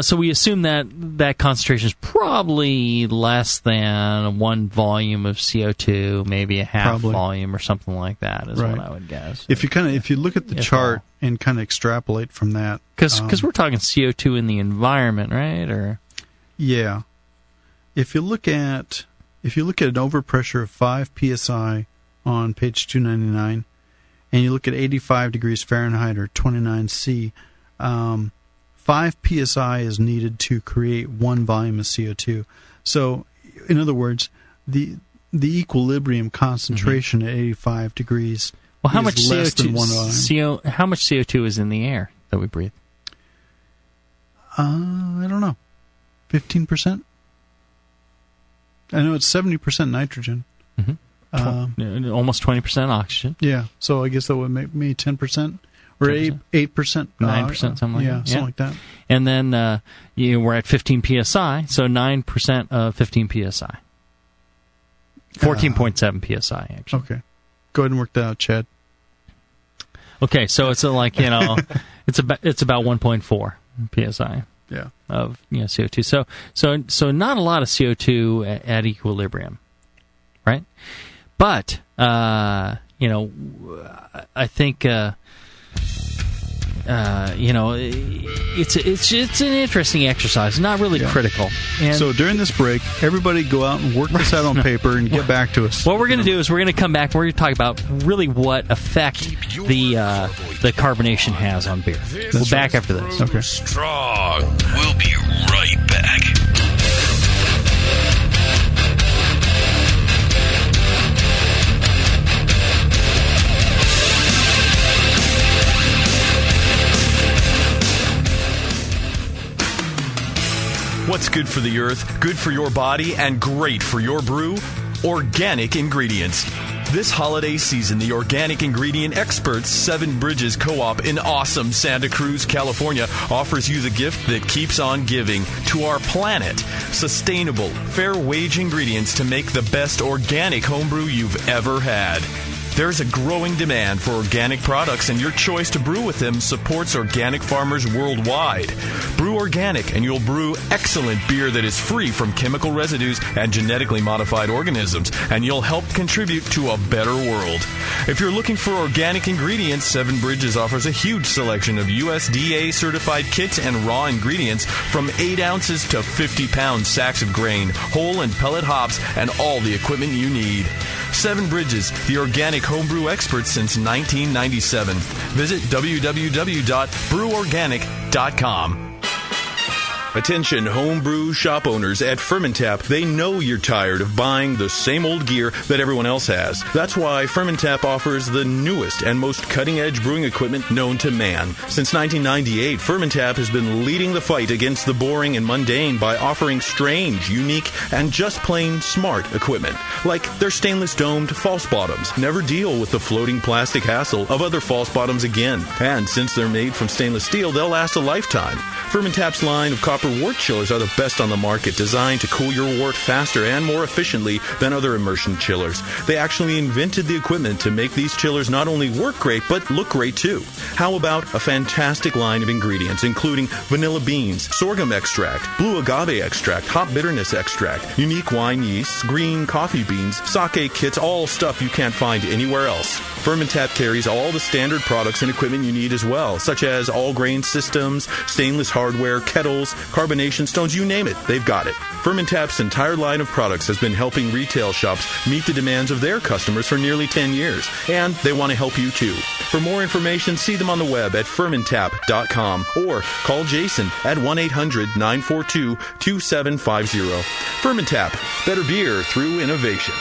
so we assume that concentration is probably less than 1 volume of CO2, maybe a half volume or something like that is what I would guess. If you look at the chart and kind of extrapolate from that. Because we're talking CO2 in the environment, right? Or yeah. If you look at an overpressure of 5 psi on page 299, and you look at 85 degrees Fahrenheit or 29 C, 5 psi is needed to create 1 volume of CO2. So, in other words, the equilibrium concentration at 85 degrees is less than 1 volume. How much CO2 is in the air that we breathe? I don't know. 15%? I know it's 70% nitrogen. Mm-hmm. Almost 20% oxygen. Yeah, so I guess that would make me 10%. Or 8%, 9%, something like that. Something like that. And then we're at 15 psi, so 9% of 15 psi. 14.7 psi, actually. Okay. Go ahead and work that out, Chad. Okay, so it's like, it's about 1.4 psi. Yeah. Of CO2. So not a lot of CO2 at equilibrium, right? But I think it's an interesting exercise, not really critical. And so during this break, everybody go out and work this out on paper and get back to us. What we're going to do is we're going to come back. We're going to talk about really what effect the carbonation has on beer. We'll back after this. Okay. Strong. We'll be right back. What's good for the earth, good for your body, and great for your brew? Organic ingredients. This holiday season, the organic ingredient experts, 7 Bridges Co-op in awesome Santa Cruz, California, offers you the gift that keeps on giving to our planet. Sustainable, fair wage ingredients to make the best organic homebrew you've ever had. There's a growing demand for organic products, and your choice to brew with them supports organic farmers worldwide. Brew organic, and you'll brew excellent beer that is free from chemical residues and genetically modified organisms, and you'll help contribute to a better world. If you're looking for organic ingredients, 7 Bridges offers a huge selection of USDA-certified kits and raw ingredients from 8 ounces to 50-pound sacks of grain, whole and pellet hops, and all the equipment you need. 7 Bridges, the organic homebrew experts since 1997. Visit www.breworganic.com. Attention homebrew shop owners at Fermentap. They know you're tired of buying the same old gear that everyone else has. That's why Fermentap offers the newest and most cutting-edge brewing equipment known to man. Since 1998, Fermentap has been leading the fight against the boring and mundane by offering strange, unique, and just plain smart equipment. Like their stainless domed false bottoms. Never deal with the floating plastic hassle of other false bottoms again. And since they're made from stainless steel, they'll last a lifetime. Fermentap's line of copper wort chillers are the best on the market, designed to cool your wort faster and more efficiently than other immersion chillers. They actually invented the equipment to make these chillers not only work great, but look great too. How about a fantastic line of ingredients, including vanilla beans, sorghum extract, blue agave extract, hop bitterness extract, unique wine yeasts, green coffee beans, sake kits, all stuff you can't find anywhere else. Fermentap carries all the standard products and equipment you need as well, such as all grain systems, stainless hardware, kettles, carbonation stones, you name it, they've got it. Fermentap's entire line of products has been helping retail shops meet the demands of their customers for nearly 10 years, and they want to help you too. For more information, see them on the web at fermentap.com or call Jason at 1-800-942-2750. Fermentap, better beer through innovation.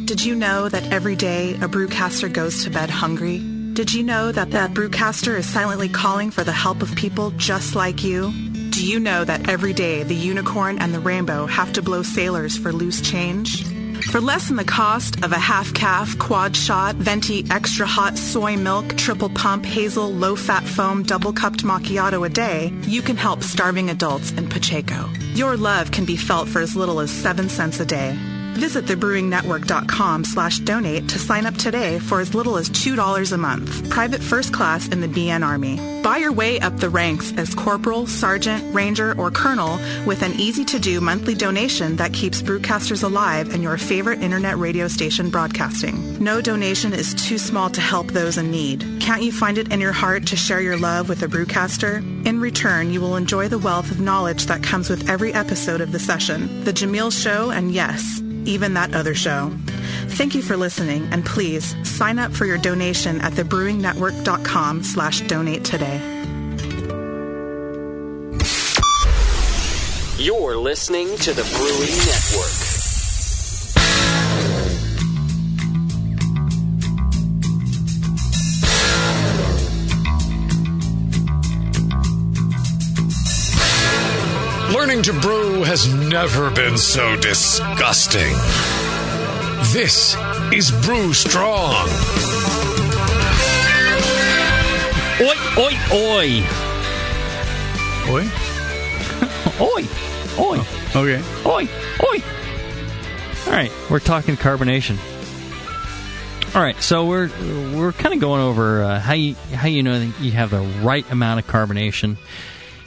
Did you know that every day a brewcaster goes to bed hungry? Did you know that brewcaster is silently calling for the help of people just like you? Do you know that every day the unicorn and the rainbow have to blow sailors for loose change? For less than the cost of a half-calf, quad-shot, venti, extra-hot soy milk, triple-pump, hazel, low-fat foam, double-cupped macchiato a day, you can help starving adults in Pacheco. Your love can be felt for as little as 7 cents a day. Visit thebrewingnetwork.com/donate to sign up today for as little as $2 a month. Private first class in the BN Army. Buy your way up the ranks as corporal, sergeant, ranger, or colonel with an easy-to-do monthly donation that keeps brewcasters alive and your favorite internet radio station broadcasting. No donation is too small to help those in need. Can't you find it in your heart to share your love with a brewcaster? In return, you will enjoy the wealth of knowledge that comes with every episode of the session, The Jamil Show, and yes, even that other show. Thank you for listening, and please sign up for your donation at thebrewingnetwork.com/donate today. You're listening to the Brewing Network. Learning to brew has never been so disgusting. This is Brew Strong. Oi, oi, oi. Oi? Oi, oi. Oh, okay. Oi, oi. All right, we're talking carbonation. All right, so we're kind of going over how you know that you have the right amount of carbonation.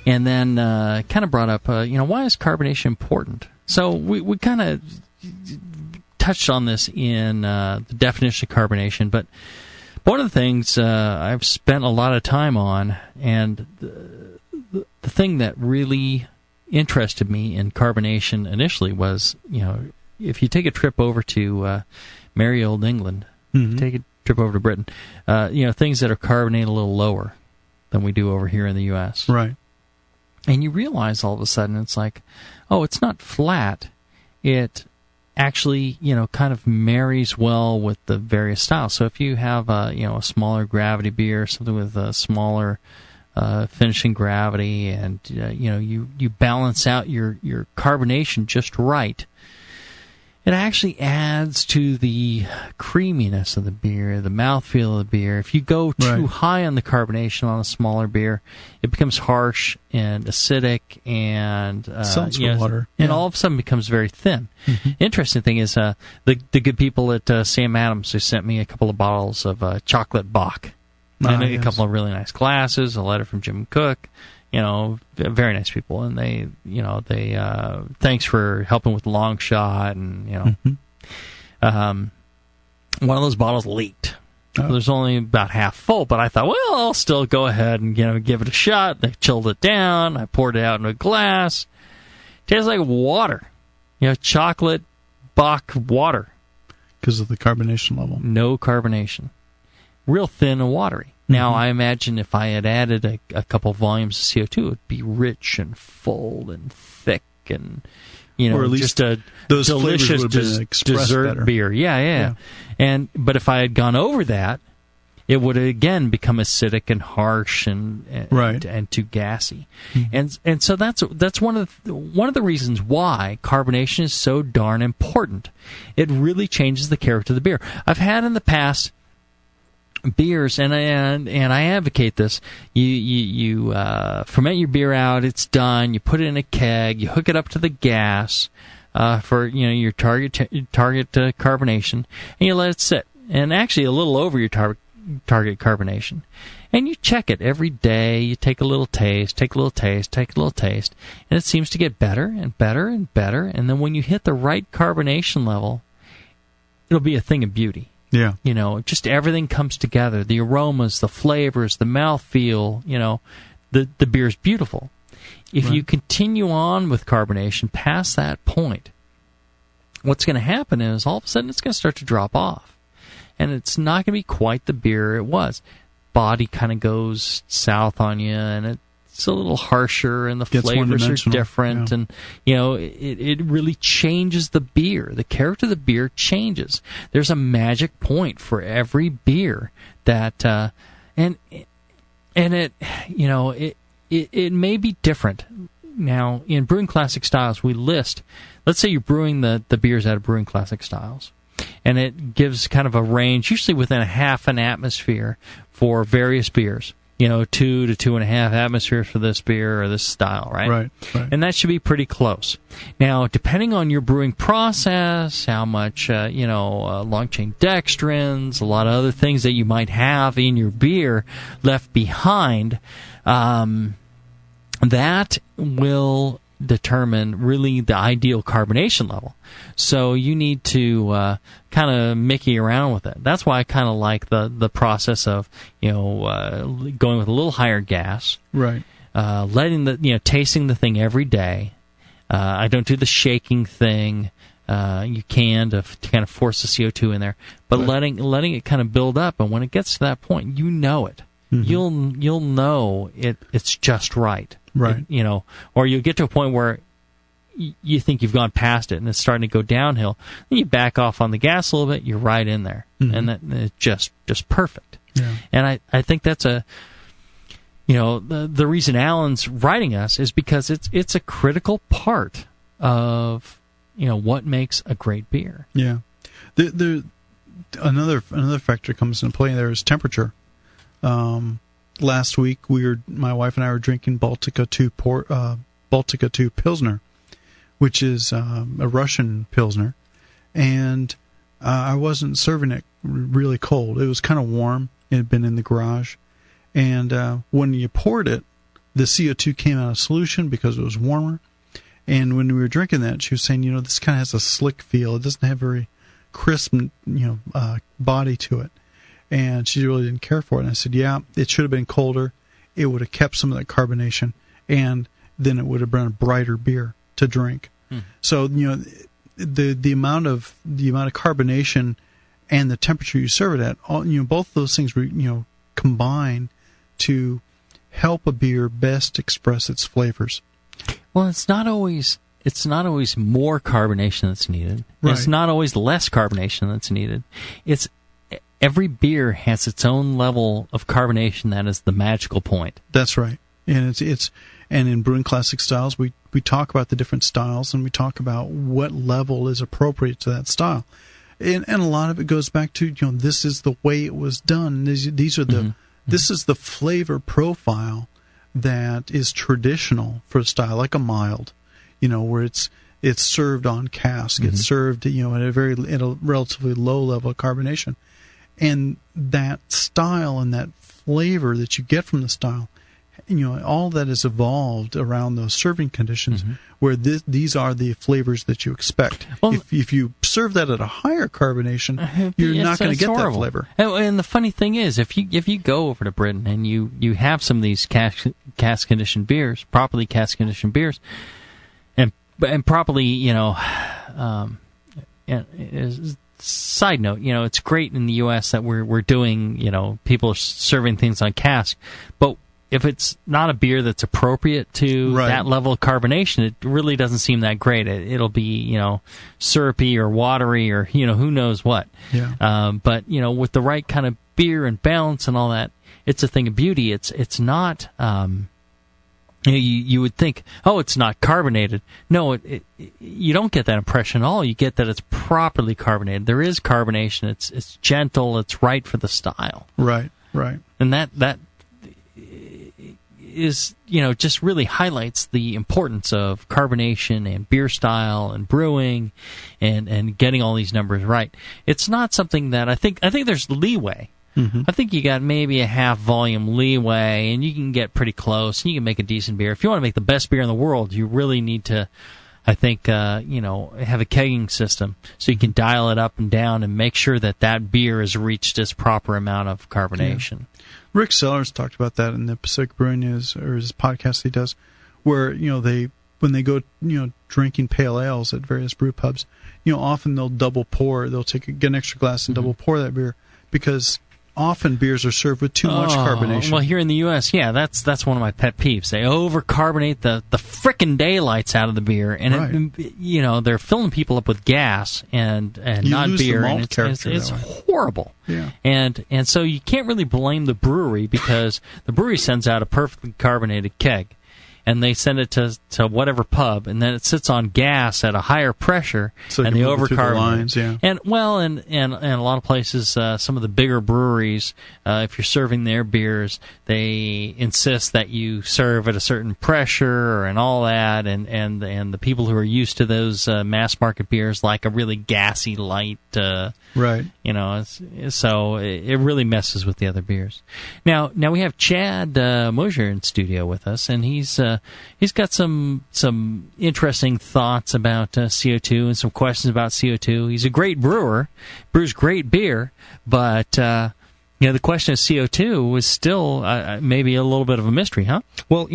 And then kind of brought up, why is carbonation important? So we kind of touched on this in the definition of carbonation, but one of the things I've spent a lot of time on, and the thing that really interested me in carbonation initially was, if you take a trip over to merry old England, take a trip over to Britain, things that are carbonated a little lower than we do over here in the U.S. Right. And you realize all of a sudden it's like, oh, it's not flat. It actually, kind of marries well with the various styles. So if you have a smaller gravity beer, something with a smaller finishing gravity, and you balance out your carbonation just right, it actually adds to the creaminess of the beer, the mouthfeel of the beer. If you go too high on the carbonation on a smaller beer, it becomes harsh and acidic and water. And all of a sudden becomes very thin. Mm-hmm. Interesting thing is the good people at Sam Adams, who sent me a couple of bottles of chocolate Bock. And a couple of really nice glasses, a letter from Jim Cook. Very nice people, and they thanks for helping with the long shot, and one of those bottles leaked. Oh. There's only about half full, but I thought, well, I'll still go ahead and give it a shot. They chilled it down. I poured it out in a glass. Tastes like water, chocolate Bock water, because of the carbonation level. No carbonation, real thin and watery. Now, I imagine if I had added a couple volumes of CO2, it would be rich and full and thick and, or at least just a those delicious dessert better. Beer. Yeah. But if I had gone over that, it would again become acidic and harsh and too gassy. Mm-hmm. And so that's one of the reasons why carbonation is so darn important. It really changes the character of the beer. I've had in the past beers, and I advocate this. You ferment your beer out. It's done. You put it in a keg. You hook it up to the gas for your target carbonation, and you let it sit. And actually, a little over your target carbonation. And you check it every day. You take a little taste, take a little taste, take a little taste, and it seems to get better and better and better. And then when you hit the right carbonation level, it'll be a thing of beauty. Yeah. Just everything comes together. The aromas, the flavors, the mouthfeel, the beer's beautiful. If you continue on with carbonation past that point, what's going to happen is all of a sudden it's going to start to drop off. And it's not going to be quite the beer it was. Body kind of goes south on you, and it's a little harsher, and the flavors are different. And, it really changes the beer. The character of the beer changes. There's a magic point for every beer that, and it may be different. Now, in Brewing Classic Styles, we list, let's say you're brewing the beers out of Brewing Classic Styles, and it gives kind of a range, usually within a half an atmosphere for various beers. 2 to 2.5 atmospheres for this beer or this style, right? Right. And that should be pretty close. Now, depending on your brewing process, how much, long-chain dextrins, a lot of other things that you might have in your beer left behind, that will determine really the ideal carbonation level. So you need to kind of mickey around with it. That's why I kind of like the process of going with a little higher gas, right? Letting tasting the thing every day. I don't do the shaking thing. You can to kind of force the CO2 in there, but letting it kind of build up, and when it gets to that point, you know it. Mm-hmm. You'll know it's just right. Right. Or you'll get to a point where you think you've gone past it and it's starting to go downhill. Then you back off on the gas a little bit, you're right in there. Mm-hmm. And it's just perfect. Yeah. And I think that's the reason Alan's writing us is because it's a critical part of, what makes a great beer. Yeah. Another factor comes into play there is temperature. Last week, my wife and I were drinking Baltica 2 Pilsner, which is a Russian Pilsner, and I wasn't serving it really cold. It was kind of warm. It had been in the garage, and when you poured it, the CO2 came out of solution because it was warmer, and when we were drinking that, she was saying, this kind of has a slick feel. It doesn't have very crisp, body to it. And she really didn't care for it. And I said, yeah, it should have been colder. It would have kept some of that carbonation, and then it would have been a brighter beer to drink. So, the amount of carbonation and the temperature you serve it at, both those things, combine to help a beer best express its flavors. Well, it's not always more carbonation that's needed. Right. It's not always less carbonation that's needed. Every beer has its own level of carbonation that is the magical point. That's right. And and in Brewing Classic Styles, we talk about the different styles, and we talk about what level is appropriate to that style. And a lot of it goes back to, this is the way it was done. These are the this is the flavor profile that is traditional for a style, like a mild, where it's served on cask. It's served, at a relatively low level of carbonation. And that style and that flavor that you get from the style, all that is evolved around those serving conditions where these are the flavors that you expect. Well, if you serve that at a higher carbonation, you're not going to get that flavor. And the funny thing is, if you go over to Britain and you have some of these cask conditioned beers, properly cask conditioned beers, and properly, side note, it's great in the U.S. that we're doing, people are serving things on cask, but if it's not a beer that's appropriate to that level of carbonation, it really doesn't seem that great. It'll be, syrupy or watery or, who knows what. Yeah. But, with the right kind of beer and balance and all that, it's a thing of beauty. It's not... You would think, it's not carbonated. No, you don't get that impression at all. You get that it's properly carbonated. There is carbonation. It's gentle. It's right for the style. Right. And that is, just really highlights the importance of carbonation and beer style and brewing and getting all these numbers right. It's not something that I think there's leeway. I think you got maybe a half volume leeway, and you can get pretty close, and you can make a decent beer. If you want to make the best beer in the world, you really need to I think have a kegging system so you can dial it up and down and make sure that beer has reached its proper amount of carbonation. Yeah. Rick Sellers talked about that in the Pacific Brewing News, or his podcast he does, where when they go drinking pale ales at various brew pubs, often they'll double pour. They'll get an extra glass and double pour that beer because often beers are served with too much carbonation. Well, here in the U.S., that's one of my pet peeves. They over-carbonate the frickin' daylights out of the beer, and they're filling people up with gas and not beer, and it's horrible. Yeah. And so you can't really blame the brewery because the brewery sends out a perfectly carbonated keg, and they send it to whatever pub, and then it sits on gas at a higher pressure, so and they overcarbonate. Yeah. And a lot of places, some of the bigger breweries, if you're serving their beers, they insist that you serve at a certain pressure and all that, and the people who are used to those mass market beers like a really gassy light. Right. So it really messes with the other beers. Now we have Chad Mosier in studio with us, and he's got some interesting thoughts about CO2 and some questions about CO2. He's a great brewer, brews great beer, but the question of CO2 was still maybe a little bit of a mystery, huh? Well,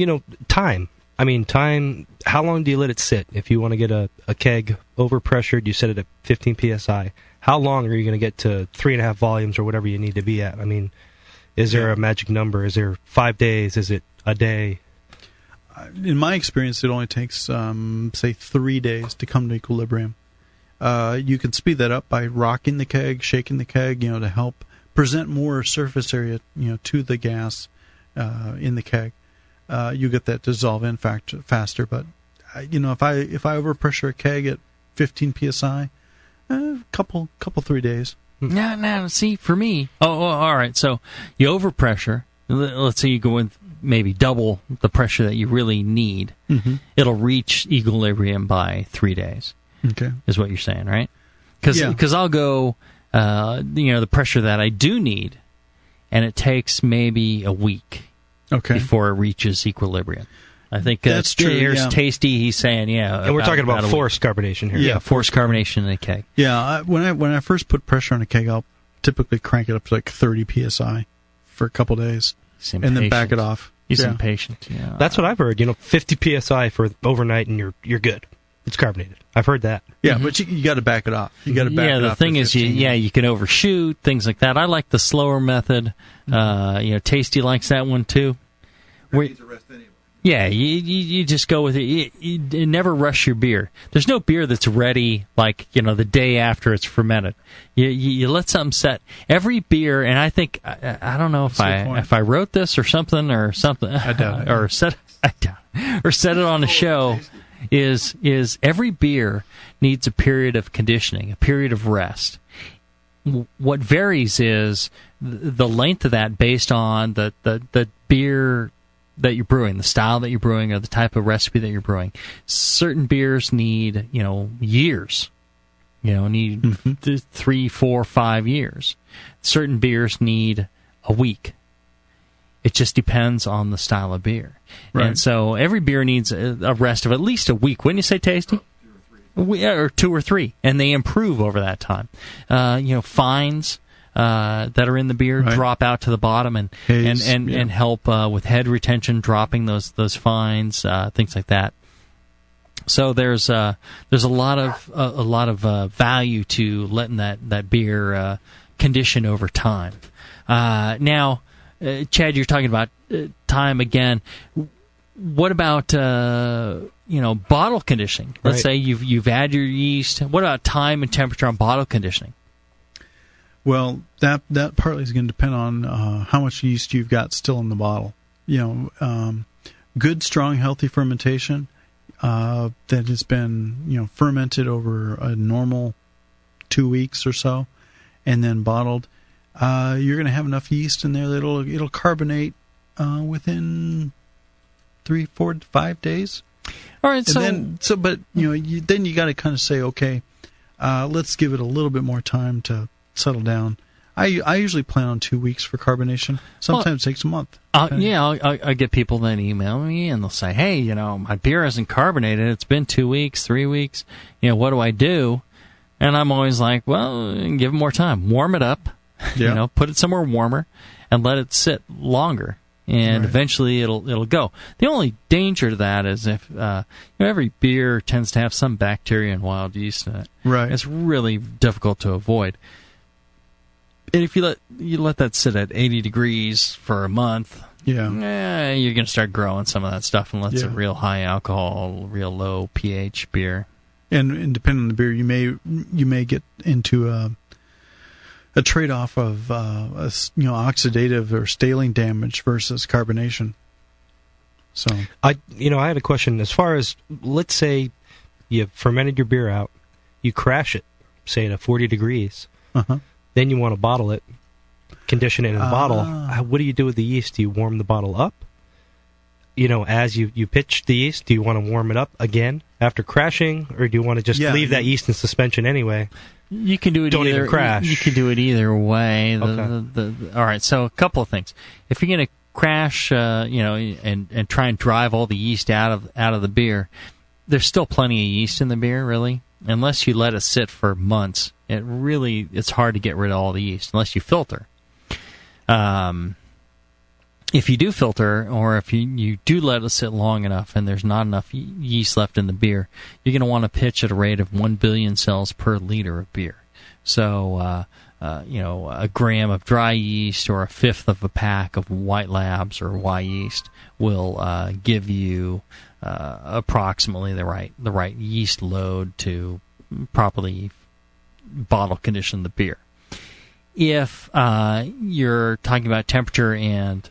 time. I mean, time, how long do you let it sit? If you want to get a keg overpressured, you set it at 15 psi. How long are you going to get to 3.5 volumes or whatever you need to be at? I mean, is there a magic number? Is there 5 days? Is it a day? In my experience, it only takes, say, 3 days to come to equilibrium. You can speed that up by rocking the keg, shaking the keg, to help present more surface area, to the gas in the keg. You get that dissolve in faster. But if I overpressure a keg at 15 psi, couple 3 days. Now, see, for me, all right. So you overpressure. Let's say you go in maybe double the pressure that you really need. Mm-hmm. It'll reach equilibrium by 3 days. Okay, is what you're saying, right? Because I'll go, the pressure that I do need, and it takes maybe a week. Okay. Before it reaches equilibrium. I think that's true. Here's Tasty. He's saying, and we're talking about forced carbonation here. Yeah, forced carbonation in a keg. Yeah, when I first put pressure on a keg, I'll typically crank it up to like 30 psi for a couple days, and then back it off. He's impatient. Yeah, that's what I've heard. 50 psi for overnight, and you're good. It's carbonated. I've heard that. Yeah, but you got to back it off. You got to back it off. Yeah, the thing is, you can overshoot things like that. I like the slower method. Tasty likes that one too. Yeah, you just go with it. You never rush your beer. There's no beer that's ready like the day after it's fermented. You let something set. Every beer, and I think I don't know if I wrote this or something. I doubt it. or said it on the show. Is every beer needs a period of conditioning, a period of rest. What varies is the length of that based on the beer that you're brewing, the style that you're brewing, or the type of recipe that you're brewing. Certain beers need, years. Need 3, 4, 5 years. Certain beers need a week. It just depends on the style of beer. Right. And so every beer needs a rest of at least a week. Wouldn't you say, Tasty? Or 2 or 3. And they improve over that time. Fines that are in the beer drop out to the bottom and help with head retention, dropping those fines, things like that. So there's a lot of value to letting that beer condition over time. Now, Chad, you're talking about time again. What about bottle conditioning? Let's say you've had your yeast. What about time and temperature on bottle conditioning? Well, that partly is going to depend on how much yeast you've got still in the bottle. Good, strong, healthy fermentation that has been fermented over a normal 2 weeks or so, and then bottled. You're going to have enough yeast in there that it'll carbonate within 3, 4, 5 days. All right. Then you got to kind of say, okay, let's give it a little bit more time to settle down. I usually plan on 2 weeks for carbonation. Sometimes it takes a month. I get people that email me and they'll say, "Hey, my beer isn't carbonated. It's been 2 weeks, 3 weeks. What do I do?" And I'm always like, "Well, give it more time. Warm it up. Yeah. Put it somewhere warmer and let it sit longer, and eventually it'll go." The only danger to that is if every beer tends to have some bacteria and wild yeast in it. Right. It's really difficult to avoid. And if you let that sit at 80 degrees for a month, you're going to start growing some of that stuff unless it's a real high alcohol, real low pH beer. And depending on the beer, you may get into a trade-off of oxidative or staling damage versus carbonation. So I had a question as far as, let's say you fermented your beer out, you crash it, say at 40 degrees. Then you want to bottle it, condition it in a bottle. What do you do with the yeast? Do you warm the bottle up? As you pitch the yeast, do you want to warm it up again after crashing, or do you want to just leave that yeast in suspension anyway? You can do it. Don't even crash. You can do it either way. Okay. All right. So a couple of things. If you're going to crash, and try and drive all the yeast out of the beer, there's still plenty of yeast in the beer, really. Unless you let it sit for months, it's hard to get rid of all the yeast unless you filter. If you do filter, or if you do let it sit long enough and there's not enough yeast left in the beer, you're going to want to pitch at a rate of 1 billion cells per liter of beer. So, a gram of dry yeast or a fifth of a pack of white labs or Y yeast will give you approximately the right yeast load to properly bottle condition the beer. If you're talking about temperature and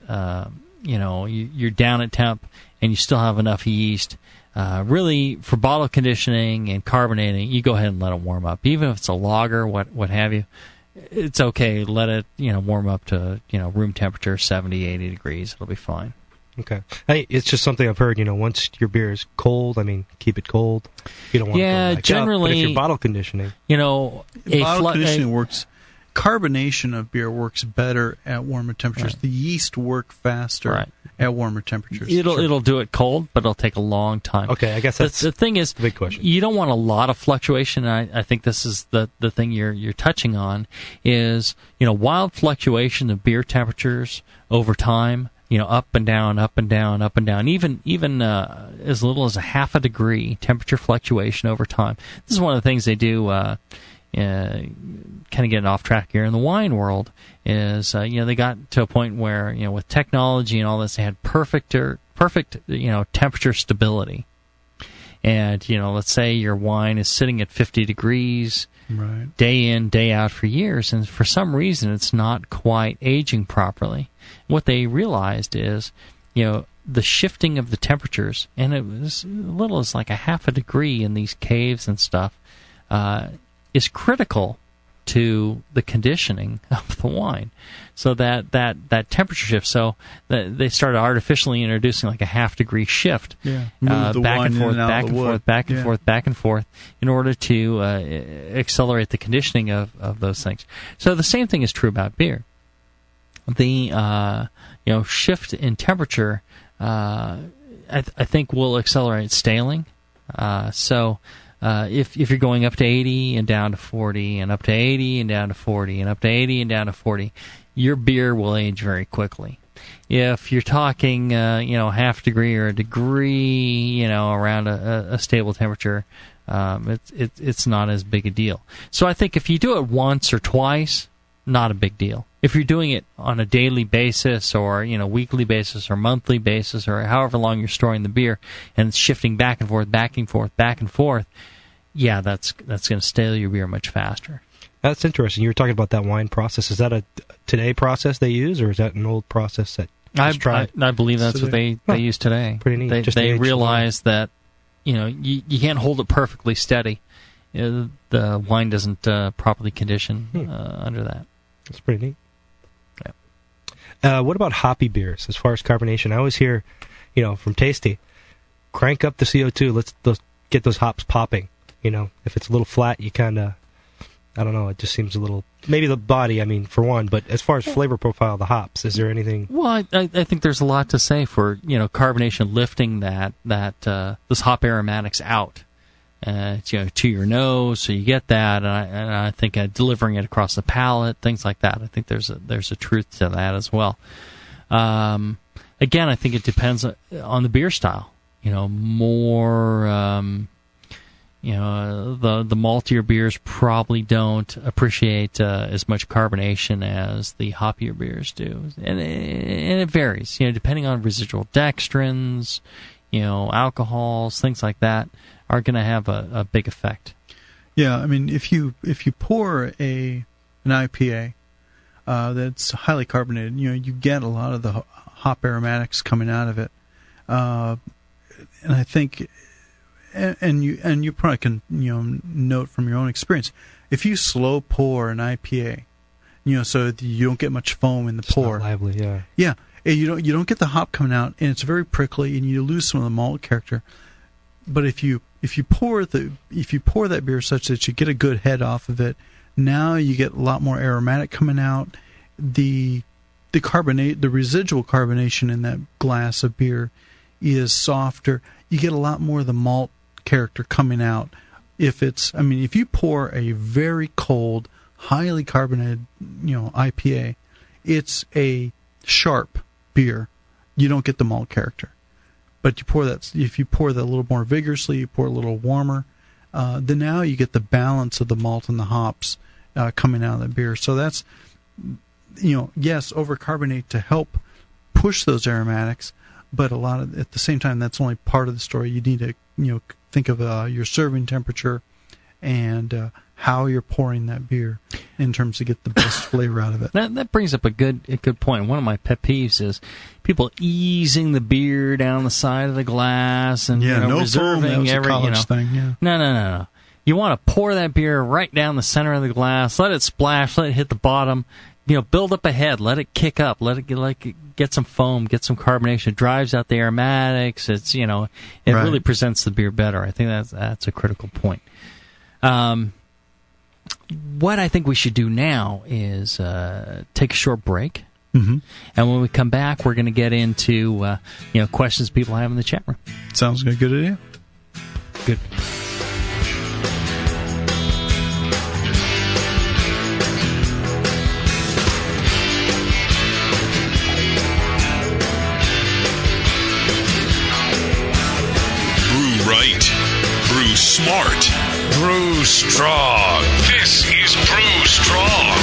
you're down at temp and you still have enough yeast, really for bottle conditioning and carbonating, you go ahead and let it warm up. Even if it's a lager, what have you, it's okay. Let it warm up to room temperature, 70, 80 degrees. It'll be fine. Okay. Hey, it's just something I've heard. Once your beer is cold, keep it cold. You don't want to go generally. But if you're bottle conditioning, bottle conditioning works. Carbonation of beer works better at warmer temperatures. Right. The yeast work faster at warmer temperatures. It'll do it cold, but it'll take a long time. Okay, I guess that's the thing is, the big question. You don't want a lot of fluctuation. I think this is the thing you're touching on is wild fluctuation of beer temperatures over time. Up and down, up and down, up and down. Even as little as a half a degree temperature fluctuation over time. This is one of the things they do. Kind of getting off track here in the wine world is they got to a point where with technology and all this, they had perfect temperature stability. And let's say your wine is sitting at 50 degrees day in, day out for years, and for some reason it's not quite aging properly. What they realized is the shifting of the temperatures, and it was as little as like a half a degree in these caves and stuff, is critical to the conditioning of the wine. So that temperature shift, so they started artificially introducing like a half degree shift back and forth, back and forth, back and forth, back and forth, in order to accelerate the conditioning of those things. So the same thing is true about beer. The shift in temperature, I think, will accelerate staling. If you're going up to 80 and down to 40 and up to 80 and down to 40 and up to 80 and down to 40, your beer will age very quickly. If you're talking, half degree or a degree, around a stable temperature, it's not as big a deal. So I think if you do it once or twice, not a big deal. If you're doing it on a daily basis or weekly basis or monthly basis or however long you're storing the beer and it's shifting back and forth, back and forth, back and forth, that's going to stale your beer much faster. That's interesting. You were talking about that wine process. Is that a today process they use, or is that an old process that I believe that's what they use today. Pretty neat. They realize that you can't hold it perfectly steady. The wine doesn't properly condition under that. That's pretty neat. What about hoppy beers as far as carbonation? I always hear, from Tasty, crank up the CO2. Let's get those hops popping. If it's a little flat, you kind of I don't know. It just seems a little. Maybe the body, I mean, for one. But as far as flavor profile of the hops, is there anything? Well, I think there's a lot to say for carbonation lifting those hop aromatics out, to your nose, so you get that. And I think delivering it across the palate, things like that. I think there's a truth to that as well. Again, I think it depends on the beer style. More. The maltier beers probably don't appreciate as much carbonation as the hoppier beers do, and it varies. Depending on residual dextrins, alcohols, things like that are going to have a big effect. Yeah, I mean, if you pour an IPA that's highly carbonated, you get a lot of the hop aromatics coming out of it, and I think. And you probably can note from your own experience, if you slow pour an IPA, so that you don't get much foam in the pour. Not lively, yeah. Yeah, and you don't get the hop coming out, and it's very prickly, and you lose some of the malt character. But if you pour that beer such that you get a good head off of it, now you get a lot more aromatic coming out. The residual carbonation in that glass of beer is softer. You get a lot more of the malt character coming out. If you pour a very cold, highly carbonated, IPA, it's a sharp beer. You don't get the malt character. But if you pour that a little more vigorously, you pour a little warmer, then now you get the balance of the malt and the hops coming out of the beer. So that's, yes, overcarbonate to help push those aromatics, but at the same time, that's only part of the story. You need to, think of your serving temperature and how you're pouring that beer in terms to get the best flavor out of it. That brings up a good point. One of my pet peeves is people easing the beer down the side of the glass and reserving thing. Yeah. No. You want to pour that beer right down the center of the glass, let it splash, let it hit the bottom. Build up a head, let it kick up, let it get some foam, get some carbonation, drives out the aromatics. It's it really presents the beer better. I think that's a critical point. What I think we should do now is take a short break, and when we come back, we're going to get into questions people have in the chat room. Sounds like a good idea. Good. Brew smart. Brew strong. This is Brew Strong.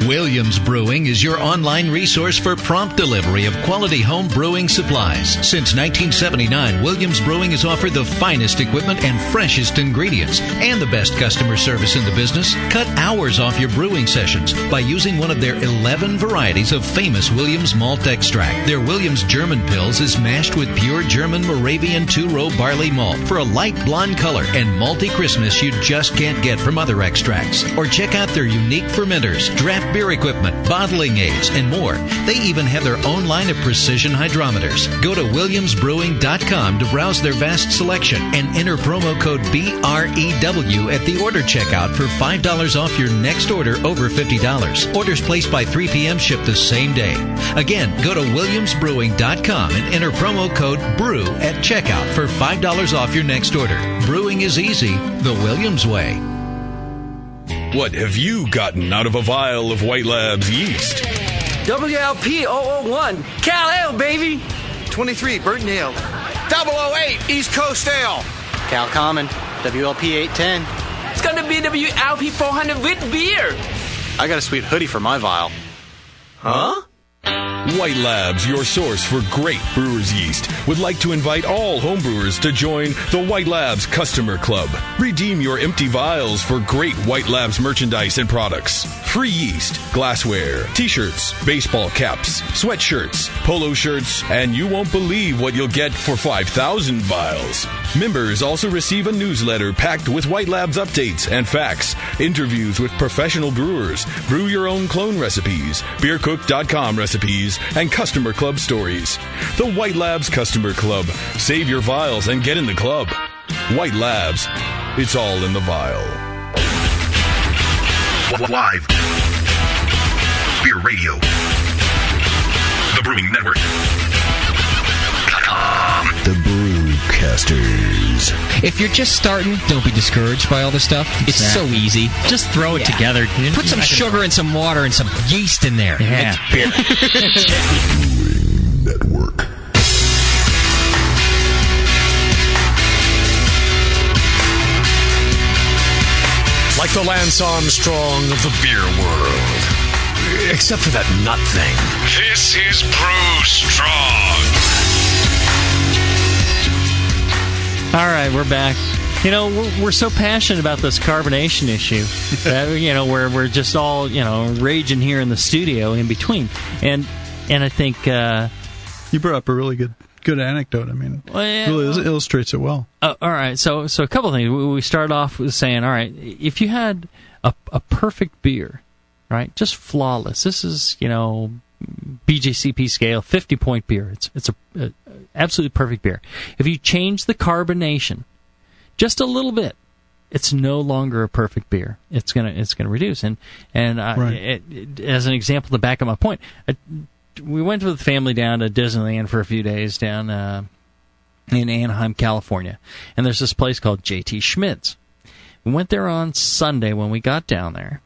Williams Brewing is your online resource for prompt delivery of quality home brewing supplies. Since 1979, Williams Brewing has offered the finest equipment and freshest ingredients and the best customer service in the business. Cut hours off your brewing sessions by using one of their 11 varieties of famous Williams malt extract. Their Williams German Pils is mashed with pure German Moravian 2-row barley malt for a light blonde color and malty crispness you just can't get from other extracts. Or check out their unique fermenters, draft beer equipment, bottling aids, and more. They even have their own line of precision hydrometers. Go to williamsbrewing.com to browse their vast selection and enter promo code BREW at the order checkout for $5 off your next order over $50. Orders placed by 3 p.m. ship the same day. Again, go to williamsbrewing.com and enter promo code BREW at checkout for $5 off your next order. Brewing is easy the Williams way. What have you gotten out of a vial of White Labs yeast? WLP 001, Cal Ale, baby. 23, Burton Ale. 008, East Coast Ale. Cal Common, WLP 810. It's gonna be WLP 400 with beer. I got a sweet hoodie for my vial. Huh? White Labs, your source for great brewer's yeast, would like to invite all homebrewers to join the White Labs Customer Club. Redeem your empty vials for great White Labs merchandise and products. Free yeast, glassware, t-shirts, baseball caps, sweatshirts, polo shirts, and you won't believe what you'll get for 5,000 vials. Members also receive a newsletter packed with White Labs updates and facts, interviews with professional brewers, brew your own clone recipes, beercook.com recipes, and customer club stories. The White Labs Customer Club. Save your vials and get in the club. White Labs. It's all in the vial. Live. Beer Radio. The Brewing Network. The Brewcasters. If you're just starting, don't be discouraged by all this stuff. It's so easy. Just throw it together. Put some sugar and some water and some yeast in there. Yeah. It's beer. Brewing Network. Like the Lance Armstrong of the beer world. Except for that nut thing. This is Brew Strong. All right, we're back. You know, we're so passionate about this carbonation issue that, you know, we're just all, you know, raging here in the studio in between. And I think you brought up a really good anecdote. I mean, really illustrates it well. All right, so a couple of things. We start off with saying, all right, if you had a perfect beer, right, just flawless. This is, you know, BJCP scale, 50-point beer. It's a absolutely perfect beer. If you change the carbonation just a little bit, it's no longer a perfect beer. It's gonna reduce. And right. As an example to back up my point, we went with the family down to Disneyland for a few days down in Anaheim, California, and there's this place called J.T. Schmidt's. We went there on Sunday when we got down there,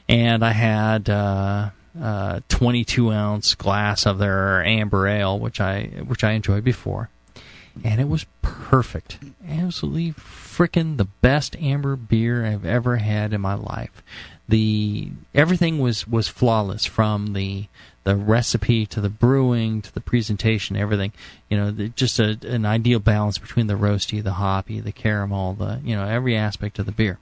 and I had 22-ounce glass of their amber ale, which I enjoyed before, and it was perfect. Absolutely frickin' the best amber beer I've ever had in my life. Everything was flawless, from the recipe to the brewing to the presentation, everything. You know, just an ideal balance between the roasty, the hoppy, the caramel, every aspect of the beer.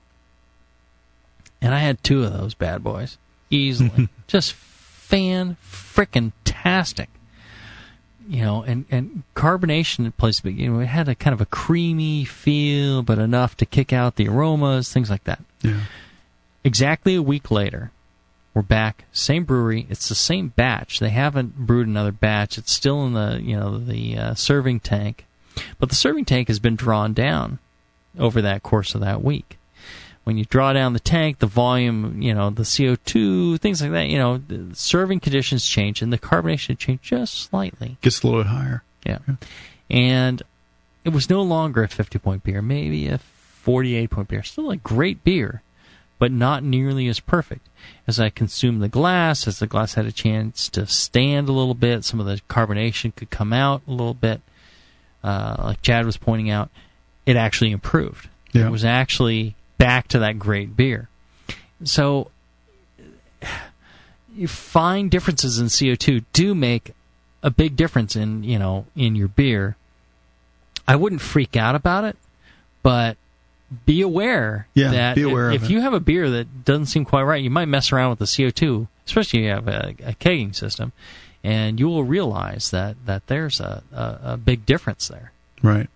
And I had 2 of those bad boys easily, just fan-frickin-tastic. You know, and carbonation plays, you know, it had a kind of a creamy feel, but enough to kick out the aromas, things like that. Yeah. Exactly a week later, we're back, same brewery. It's the same batch. They haven't brewed another batch. It's still in the serving tank, but the serving tank has been drawn down over that course of that week. When you draw down the tank, the volume, you know, the CO2, things like that, you know, the serving conditions change, and the carbonation changed just slightly. Gets a little bit higher. Yeah. And it was no longer a 50-point beer, maybe a 48-point beer. Still a great beer, but not nearly as perfect. As I consumed the glass, as the glass had a chance to stand a little bit, some of the carbonation could come out a little bit. Like Chad was pointing out, it actually improved. Yeah. It was actually back to that great beer. So you find differences in CO2 do make a big difference in your beer. I wouldn't freak out about it, but be aware that if you have a beer that doesn't seem quite right, you might mess around with the CO2, especially if you have a kegging system, and you will realize that there's a big difference there. Right.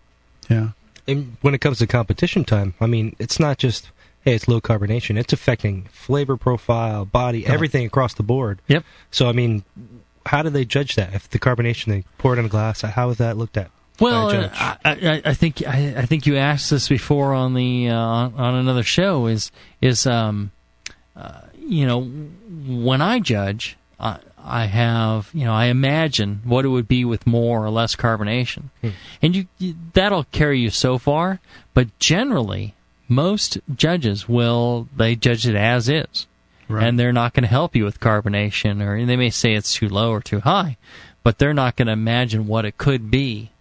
Yeah. And when it comes to competition time, I mean, it's not just, hey, it's low carbonation. It's affecting flavor profile, body, everything across the board. Yep. So, I mean, how do they judge that? If the carbonation, they pour it in a glass, how is that looked at? Well, I think you asked this before on the on another show. Is when I judge, I have, I imagine what it would be with more or less carbonation, and that'll carry you so far. But generally, most judges they judge it as is, right. And they're not going to help you with carbonation, or they may say it's too low or too high, but they're not going to imagine what it could be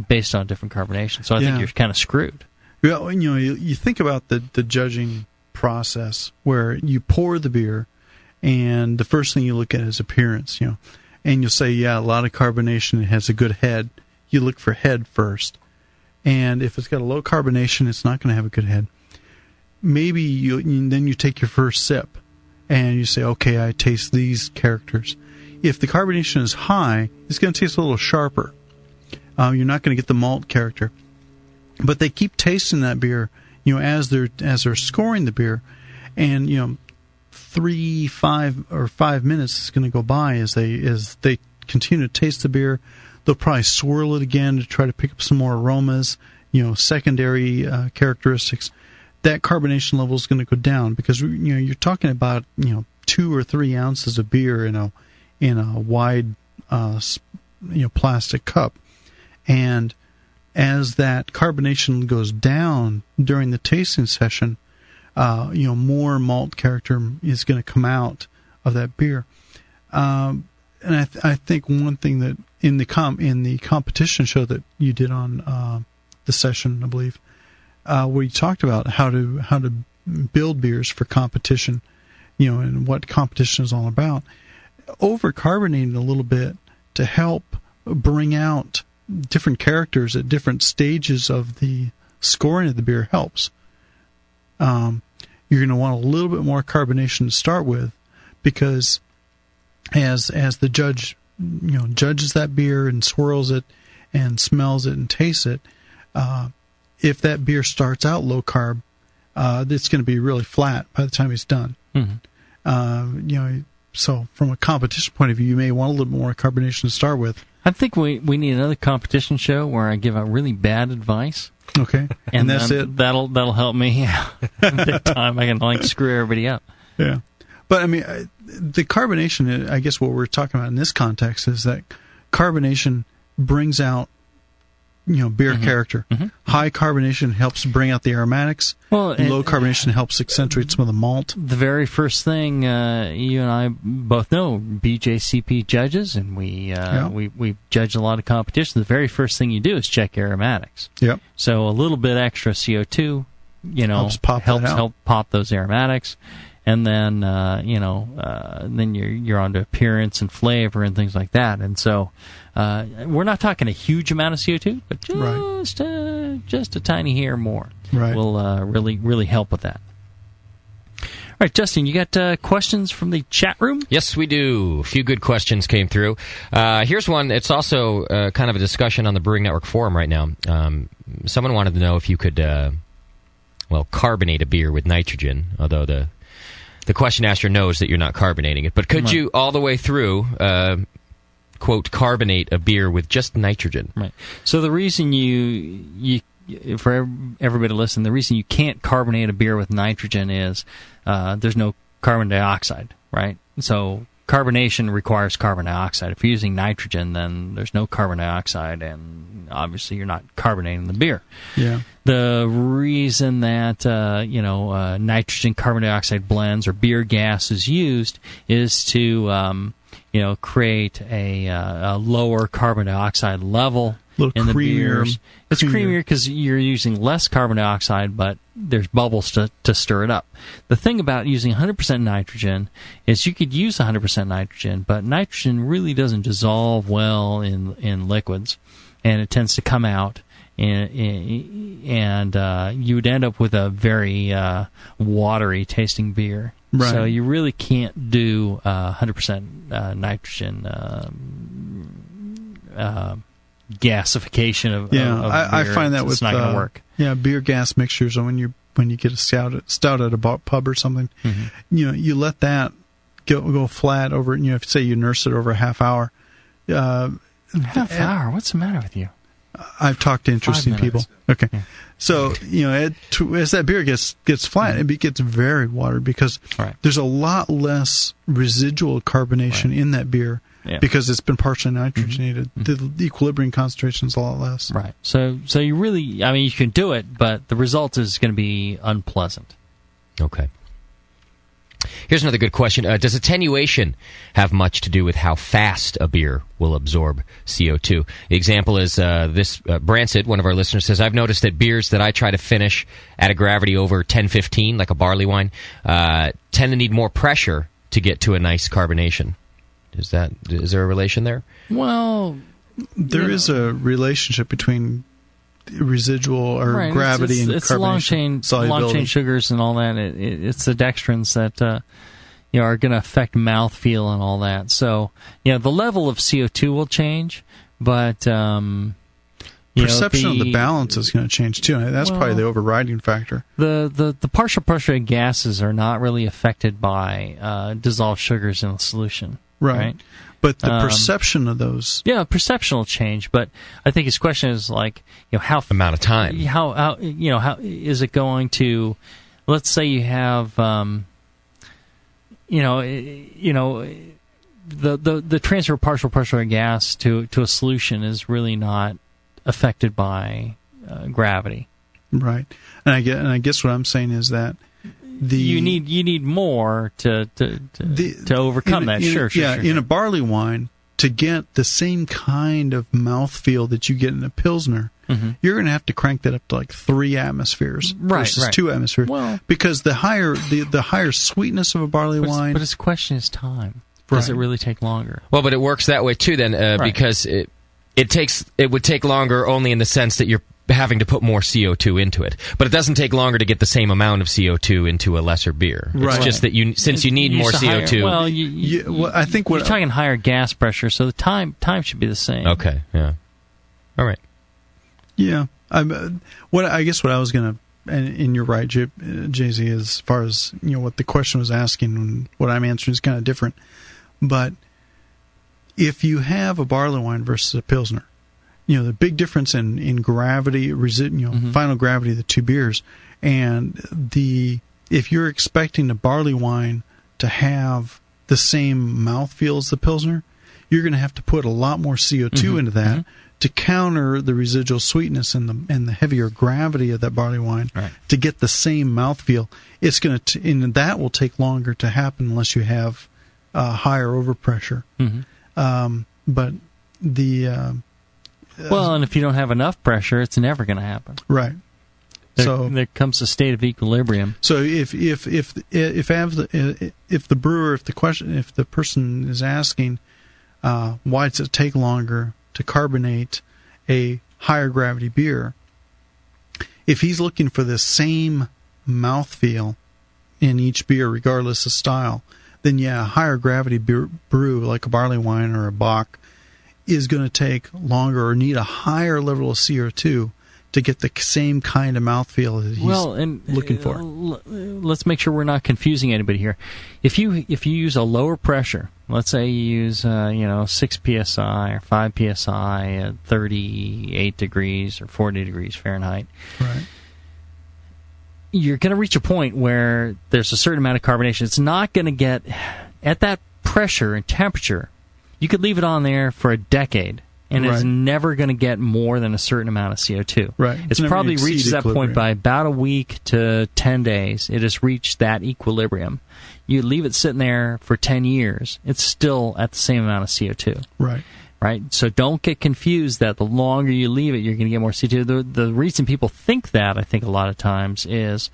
based on different carbonation. So I think you're kind of screwed. Well, you think about the judging process where you pour the beer, and the first thing you look at is appearance, and you'll say, yeah, a lot of carbonation, it has a good head. You look for head first. And if it's got a low carbonation, it's not going to have a good head. Maybe then you take your first sip, and you say, okay, I taste these characters. If the carbonation is high, it's going to taste a little sharper. You're not going to get the malt character. But they keep tasting that beer, as they're scoring the beer, and 5 minutes is going to go by as they continue to taste the beer. They'll probably swirl it again to try to pick up some more aromas, secondary characteristics. That carbonation level is going to go down because you're talking about 2 or 3 ounces of beer in a wide plastic cup, and as that carbonation goes down during the tasting session, more malt character is going to come out of that beer. And I think one thing that in the competition show that you did on the session, I believe, where you talked about how to build beers for competition, and what competition is all about, over-carbonating a little bit to help bring out different characters at different stages of the scoring of the beer helps. You're going to want a little bit more carbonation to start with, because as the judge judges that beer and swirls it and smells it and tastes it, if that beer starts out low carb, it's going to be really flat by the time he's done. Mm-hmm. So from a competition point of view, you may want a little more carbonation to start with. I think we need another competition show where I give out really bad advice. Okay, and that's it. That'll help me big time. I can screw everybody up. Yeah, but I mean, the carbonation. I guess what we're talking about in this context is that carbonation brings out beer character. Mm-hmm. High carbonation helps bring out the aromatics. Well, low carbonation helps accentuate some of the malt. The very first thing you and I both know, BJCP judges, and we judge a lot of competition. The very first thing you do is check aromatics. Yep. So a little bit extra CO2, helps help pop those aromatics. And then, then you're onto appearance and flavor and things like that. And so, we're not talking a huge amount of CO2, but just a tiny hair more will really help with that. All right, Justin, you got questions from the chat room? Yes, we do. A few good questions came through. Here's one. It's also kind of a discussion on the Brewing Network forum right now. Someone wanted to know if you could, carbonate a beer with nitrogen, although the question asker knows that you're not carbonating it. But could you, all the way through, quote, carbonate a beer with just nitrogen? Right. So the reason you for everybody to listen, the reason you can't carbonate a beer with nitrogen is there's no carbon dioxide, right? So carbonation requires carbon dioxide. If you're using nitrogen, then there's no carbon dioxide, and obviously you're not carbonating the beer. Yeah. The reason that nitrogen carbon dioxide blends or beer gas is used is to create a lower carbon dioxide level in the beers. It's creamier because you're using less carbon dioxide, but there's bubbles to stir it up. The thing about using 100% nitrogen is you could use 100% nitrogen, but nitrogen really doesn't dissolve well in liquids, and it tends to come out. And you would end up with a very watery tasting beer. Right. So you really can't do 100% nitrogen gasification of beer. I find that it's not going to work. Yeah, beer gas mixtures. When you get a stout at a pub or something, you let that go flat over. If say you nurse it over a half hour. Half hour? What's the matter with you? I've talked to interesting people. Okay. Yeah. So, as that beer gets flat, it gets very watery because there's a lot less residual carbonation in that beer because it's been partially nitrogenated. Mm-hmm. The equilibrium concentration is a lot less. Right. So you really, you can do it, but the result is going to be unpleasant. Okay. Here's another good question. Does attenuation have much to do with how fast a beer will absorb CO2? The example is this. Brancid, one of our listeners, says, I've noticed that beers that I try to finish at a gravity over 10-15, like a barley wine, tend to need more pressure to get to a nice carbonation. Is there a relation there? Well, there is a relationship between residual or gravity and it's carbonation solubility. Long chain sugars and all that. It's the dextrins that are going to affect mouthfeel and all that. So the level of CO2 will change, but perception of the balance is going to change too. That's probably the overriding factor. The partial pressure gases are not really affected by dissolved sugars in the solution, right? But the perception of those, perception will change. But I think his question is like, how amount of time, how is it going to? Let's say you have, the transfer of partial pressure of gas to a solution is really not affected by gravity, right? And I guess what I'm saying is that you need more to overcome that. Sure. In a barley wine, to get the same kind of mouthfeel that you get in a Pilsner, you're going to have to crank that up to like 3 atmospheres versus 2 atmospheres. Well, because the higher sweetness of a barley wine. But his question is time. Does it really take longer? Well, but it works that way too then, because it would take longer only in the sense that you're having to put more CO2 into it. But it doesn't take longer to get the same amount of CO2 into a lesser beer. It's just that since you need more CO2... I think you're talking higher gas pressure, so the time should be the same. Okay, yeah. All right. Yeah. I guess what I was going to... And you're right, Jay-Z, as far as what the question was asking and what I'm answering is kind of different. But if you have a barley wine versus a Pilsner, the big difference in gravity, final gravity of the two beers, and if you're expecting a barley wine to have the same mouthfeel as the Pilsner, you're going to have to put a lot more CO2 into that to counter the residual sweetness and the heavier gravity of that barley wine to get the same mouthfeel. It's going to, and that will take longer to happen unless you have higher overpressure. But and if you don't have enough pressure, it's never going to happen. Right. There comes a state of equilibrium. So if the brewer, if the person is asking, why does it take longer to carbonate a higher gravity beer? If he's looking for the same mouthfeel in each beer, regardless of style, then a higher gravity brew like a barley wine or a Bock is going to take longer or need a higher level of CO2 to get the same kind of mouthfeel that he's looking for. Let's make sure we're not confusing anybody here. If you use a lower pressure, let's say you use 6 psi or 5 psi at 38 degrees or 40 degrees Fahrenheit, you're going to reach a point where there's a certain amount of carbonation. It's not going to get at that pressure and temperature. You could leave it on there for a decade, and it's never going to get more than a certain amount of CO2. Right. It's probably reaches that point by about a week to 10 days. It has reached that equilibrium. You leave it sitting there for 10 years, it's still at the same amount of CO2. Right? So don't get confused that the longer you leave it, you're going to get more CO2. The reason people think that, I think a lot of times, is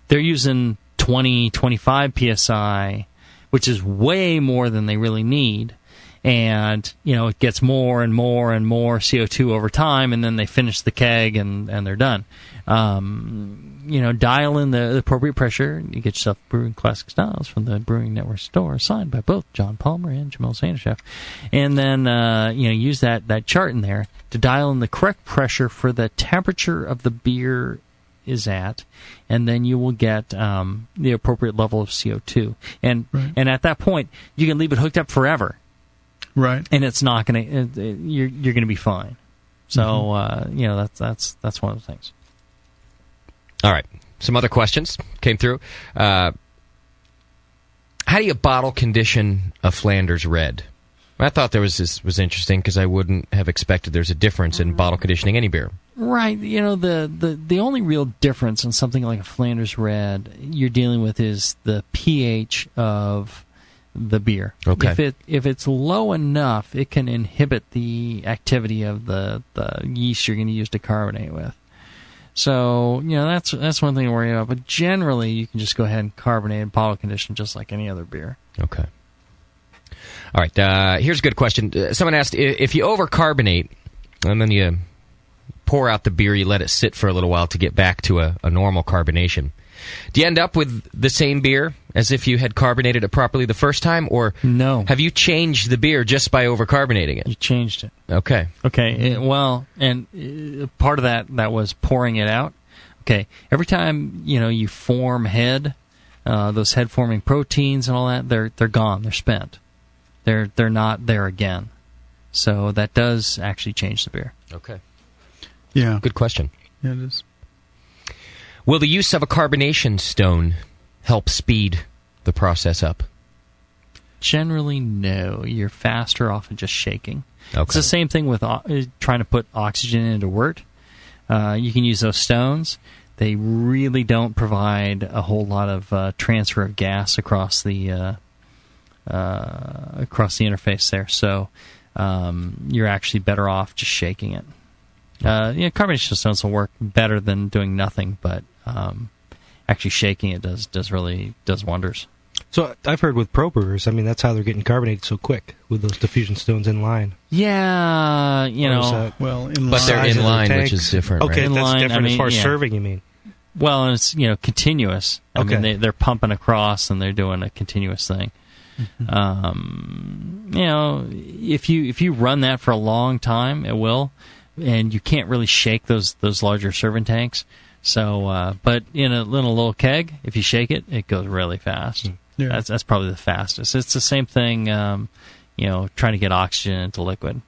they're using 20, 25 psi, which is way more than they really need. And, it gets more and more and more CO2 over time, and then they finish the keg and they're done. Dial in the appropriate pressure. You get yourself Brewing Classic Styles from the Brewing Network store, signed by both John Palmer and Jamil Zainasheff. And then, use that chart in there to dial in the correct pressure for the temperature of the beer is at, and then you will get the appropriate level of CO2. And at that point, you can leave it hooked up forever. Right, and it's not going to. You're going to be fine. So that's one of the things. All right, some other questions came through. How do you bottle condition a Flanders Red? I thought this was interesting because I wouldn't have expected there's a difference in bottle conditioning any beer. Right, the only real difference in something like a Flanders Red you're dealing with is the pH of the beer. Okay. If it's low enough, it can inhibit the activity of the yeast you're going to use to carbonate with. So, that's one thing to worry about. But generally, you can just go ahead and carbonate and bottle condition just like any other beer. Okay. All right, here's a good question. Someone asked, if you overcarbonate and then you pour out the beer, you let it sit for a little while to get back to a normal carbonation, do you end up with the same beer as if you had carbonated it properly the first time? Or no, have you changed the beer just by overcarbonating it? You changed it. Okay. Okay, part of that was pouring it out. Okay, every time you form head, those head-forming proteins and all that, they're gone. They're spent. They're not there again. So that does actually change the beer. Okay. Yeah. Good question. Yeah, it is. Will the use of a carbonation stone help speed the process up? Generally, no. You're faster off of just shaking. Okay. It's the same thing with trying to put oxygen into wort. You can use those stones. They really don't provide a whole lot of transfer of gas across the interface there. So you're actually better off just shaking it. Carbonation stones will work better than doing nothing, but actually shaking it does wonders. So I've heard with pro brewers, I mean, that's how they're getting carbonated so quick with those diffusion stones in line. Yeah, but they're in line, which is different. Okay, right? that's different as far as serving, you mean? Well, and it's continuous. I Okay. mean, they're pumping across and they're doing a continuous thing. Mm-hmm. If you run that for a long time, it will, and you can't really shake those larger serving tanks. So, but in a little keg, if you shake it, it goes really fast. Yeah. That's probably the fastest. It's the same thing, trying to get oxygen into liquid.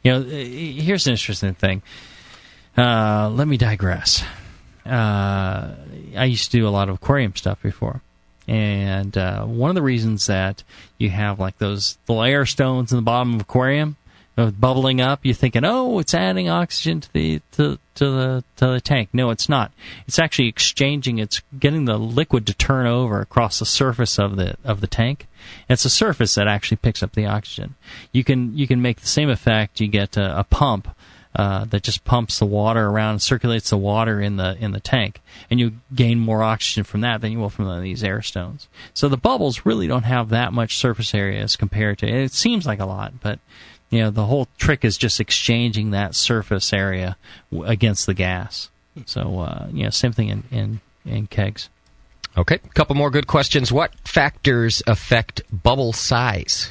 Here's an interesting thing. Let me digress. I used to do a lot of aquarium stuff before. And one of the reasons that you have like those little air stones in the bottom of the aquarium bubbling up, you're thinking, oh, it's adding oxygen to the tank. No, it's not. It's actually exchanging. It's getting the liquid to turn over across the surface of the tank. It's the surface that actually picks up the oxygen. You can make the same effect. You get a pump that just pumps the water around and circulates the water in the tank, and you gain more oxygen from that than you will from these air stones. So the bubbles really don't have that much surface area as compared to. It seems like a lot, but the whole trick is just exchanging that surface area against the gas. So same thing in kegs. Okay, a couple more good questions. What factors affect bubble size?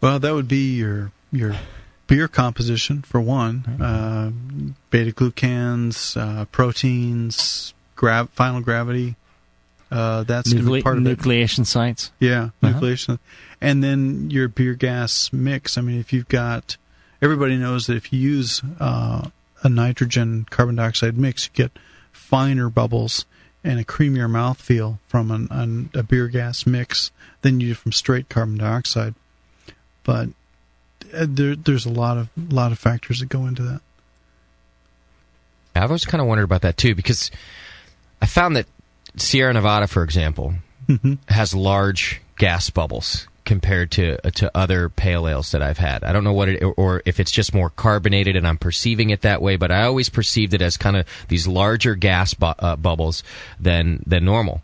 Well, that would be your beer composition, for one. Beta-glucans, proteins, final gravity. That's going to be part of it. Nucleation sites. Yeah, nucleation. And then your beer gas mix. I mean, if you've got... Everybody knows that if you use a nitrogen carbon dioxide mix, you get finer bubbles and a creamier mouthfeel from a beer gas mix than you do from straight carbon dioxide. But there's a lot of factors that go into that. I've always kind of wondered about that too, because I found that Sierra Nevada, for example, has large gas bubbles compared to other pale ales that I've had. I don't know or if it's just more carbonated and I'm perceiving it that way, but I always perceived it as kind of these larger gas bubbles than normal.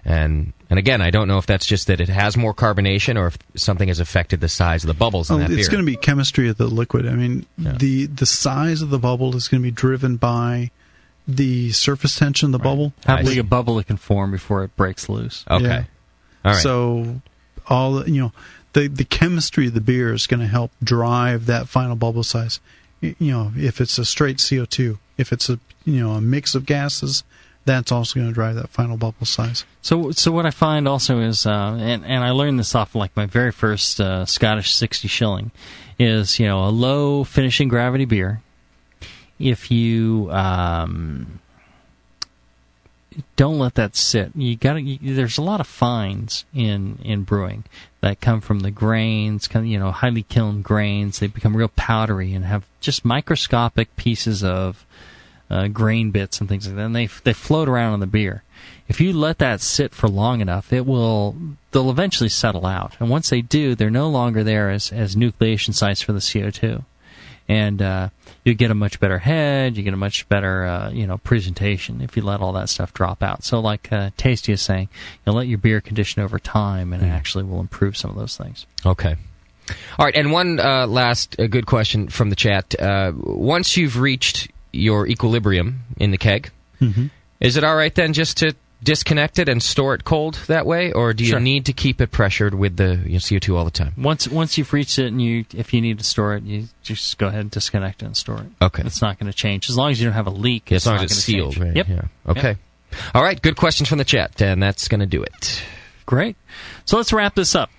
And again, I don't know if that's just that it has more carbonation or if something has affected the size of the bubbles in that beer. It's going to be chemistry of the liquid. I mean, the size of the bubble is going to be driven by the surface tension of the bubble. How big a bubble it can form before it breaks loose. Okay. Yeah. All right. So the chemistry of the beer is going to help drive that final bubble size. If it's a straight CO2, if it's a mix of gases, that's also going to drive that final bubble size. So what I find also is, and I learned this off like my very first Scottish 60 shilling, is a low finishing gravity beer. If you don't let that sit, there's a lot of fines in brewing that come from the grains, highly kilned grains. They become real powdery and have just microscopic pieces of grain bits and things like that, and they float around in the beer. If you let that sit for long enough, they'll eventually settle out. And once they do, they're no longer there as nucleation sites for the CO2. and you get a much better head, you get a much better presentation if you let all that stuff drop out. So like Tasty is saying, let your beer condition over time, and it actually will improve some of those things. Okay. All right, and one last good question from the chat. Once you've reached your equilibrium in the keg, is it all right then just to disconnect it and store it cold that way, or do you need to keep it pressured with the CO2 all the time? Once you've reached it, and if you need to store it, you just go ahead and disconnect it and store it. Okay. It's not going to change. As long as you don't have a leak, as long as it's sealed. Right? Yep. Yeah. Okay. Yep. All right, good questions from the chat, and that's going to do it. Great. So let's wrap this up.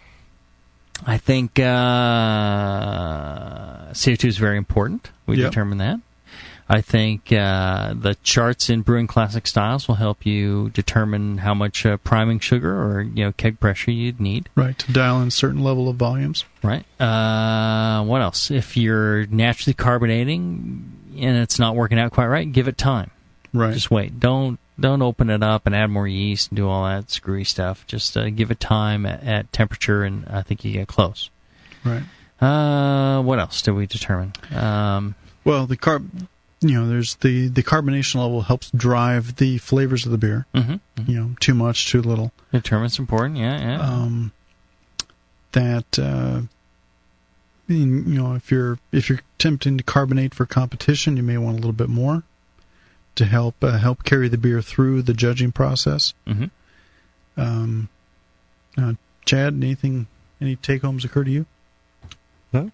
I think CO2 is very important. We determined that. I think the charts in Brewing Classic Styles will help you determine how much priming sugar or keg pressure you'd need. Right, to dial in a certain level of volumes. Right. What else? If you're naturally carbonating and it's not working out quite right, give it time. Right. Just wait. Don't open it up and add more yeast and do all that screwy stuff. Just give it time at temperature, and I think you get close. Right. What else did we determine? Well, there's the carbonation level helps drive the flavors of the beer. Too much, too little. Determine's important. Yeah. If you're attempting to carbonate for competition, you may want a little bit more to help carry the beer through the judging process. Chad, any take homes occur to you? No.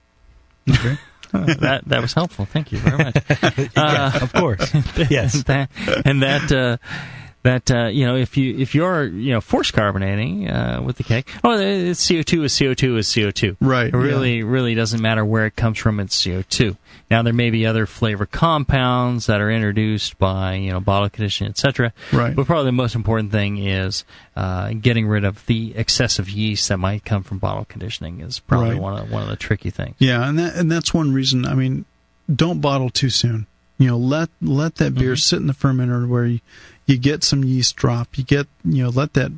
Okay. That was helpful. Thank you very much. Of course. Yes. If you're forced carbonating with the keg, CO2 is CO2 is CO2. Right. It really doesn't matter where it comes from. It's CO2. Now there may be other flavor compounds that are introduced by bottle conditioning, etc. Right. But probably the most important thing is getting rid of the excessive yeast that might come from bottle conditioning. Is probably one of the tricky things. Yeah, and that's one reason. I mean, don't bottle too soon. Let that beer sit in the fermenter where you get some yeast drop. You get let that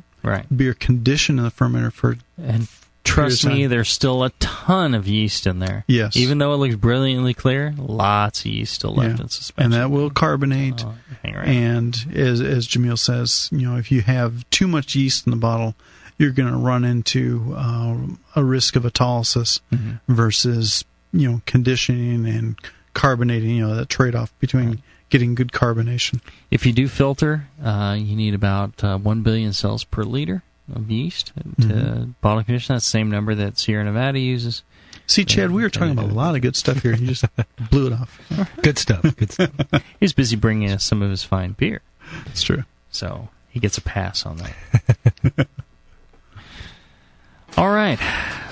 beer condition in the fermenter for. And trust me, there's still a ton of yeast in there. Yes. Even though it looks brilliantly clear, lots of yeast still left in suspension. And that will carbonate. And as Jamil says, if you have too much yeast in the bottle, you're going to run into a risk of autolysis versus conditioning and carbonating. That trade-off between getting good carbonation. If you do filter, you need about 1 billion cells per liter of yeast to bottle condition. That's the same number that Sierra Nevada uses. See, Chad, we were talking about a lot of good stuff here. You just blew it off. Good stuff. He's busy bringing us some of his fine beer. It's true. So he gets a pass on that. All right.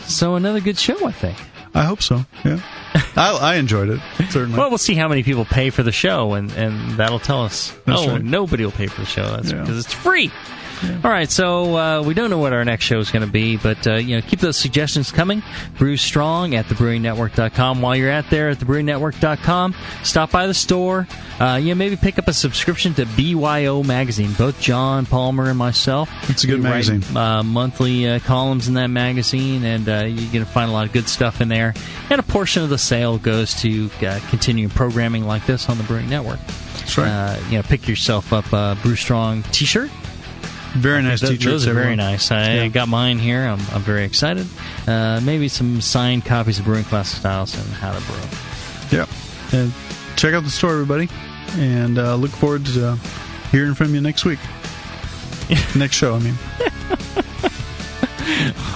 So another good show, I think. I hope so, yeah. I enjoyed it, certainly. Well, we'll see how many people pay for the show, and that'll tell us. That's right. Nobody will pay for the show. That's because it's free. Yeah. All right, so we don't know what our next show is going to be, but keep those suggestions coming. Brew Strong at thebrewingnetwork.com. While you're at there at thebrewingnetwork.com, stop by the store. Maybe pick up a subscription to BYO Magazine. Both John Palmer and myself. It's a good magazine. Write, monthly columns in that magazine, and you're going to find a lot of good stuff in there. And a portion of the sale goes to continuing programming like this on the Brewing Network. That's right. Pick yourself up a Brew Strong T-shirt. Very nice t-shirts. Those are very nice. I got mine here. I'm very excited. Maybe some signed copies of Brewing Classic Styles and How to Brew. Yeah. And check out the store, everybody. And look forward to hearing from you next week. Next show, I mean.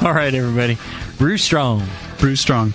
All right, everybody. Brew Strong. Brew Strong.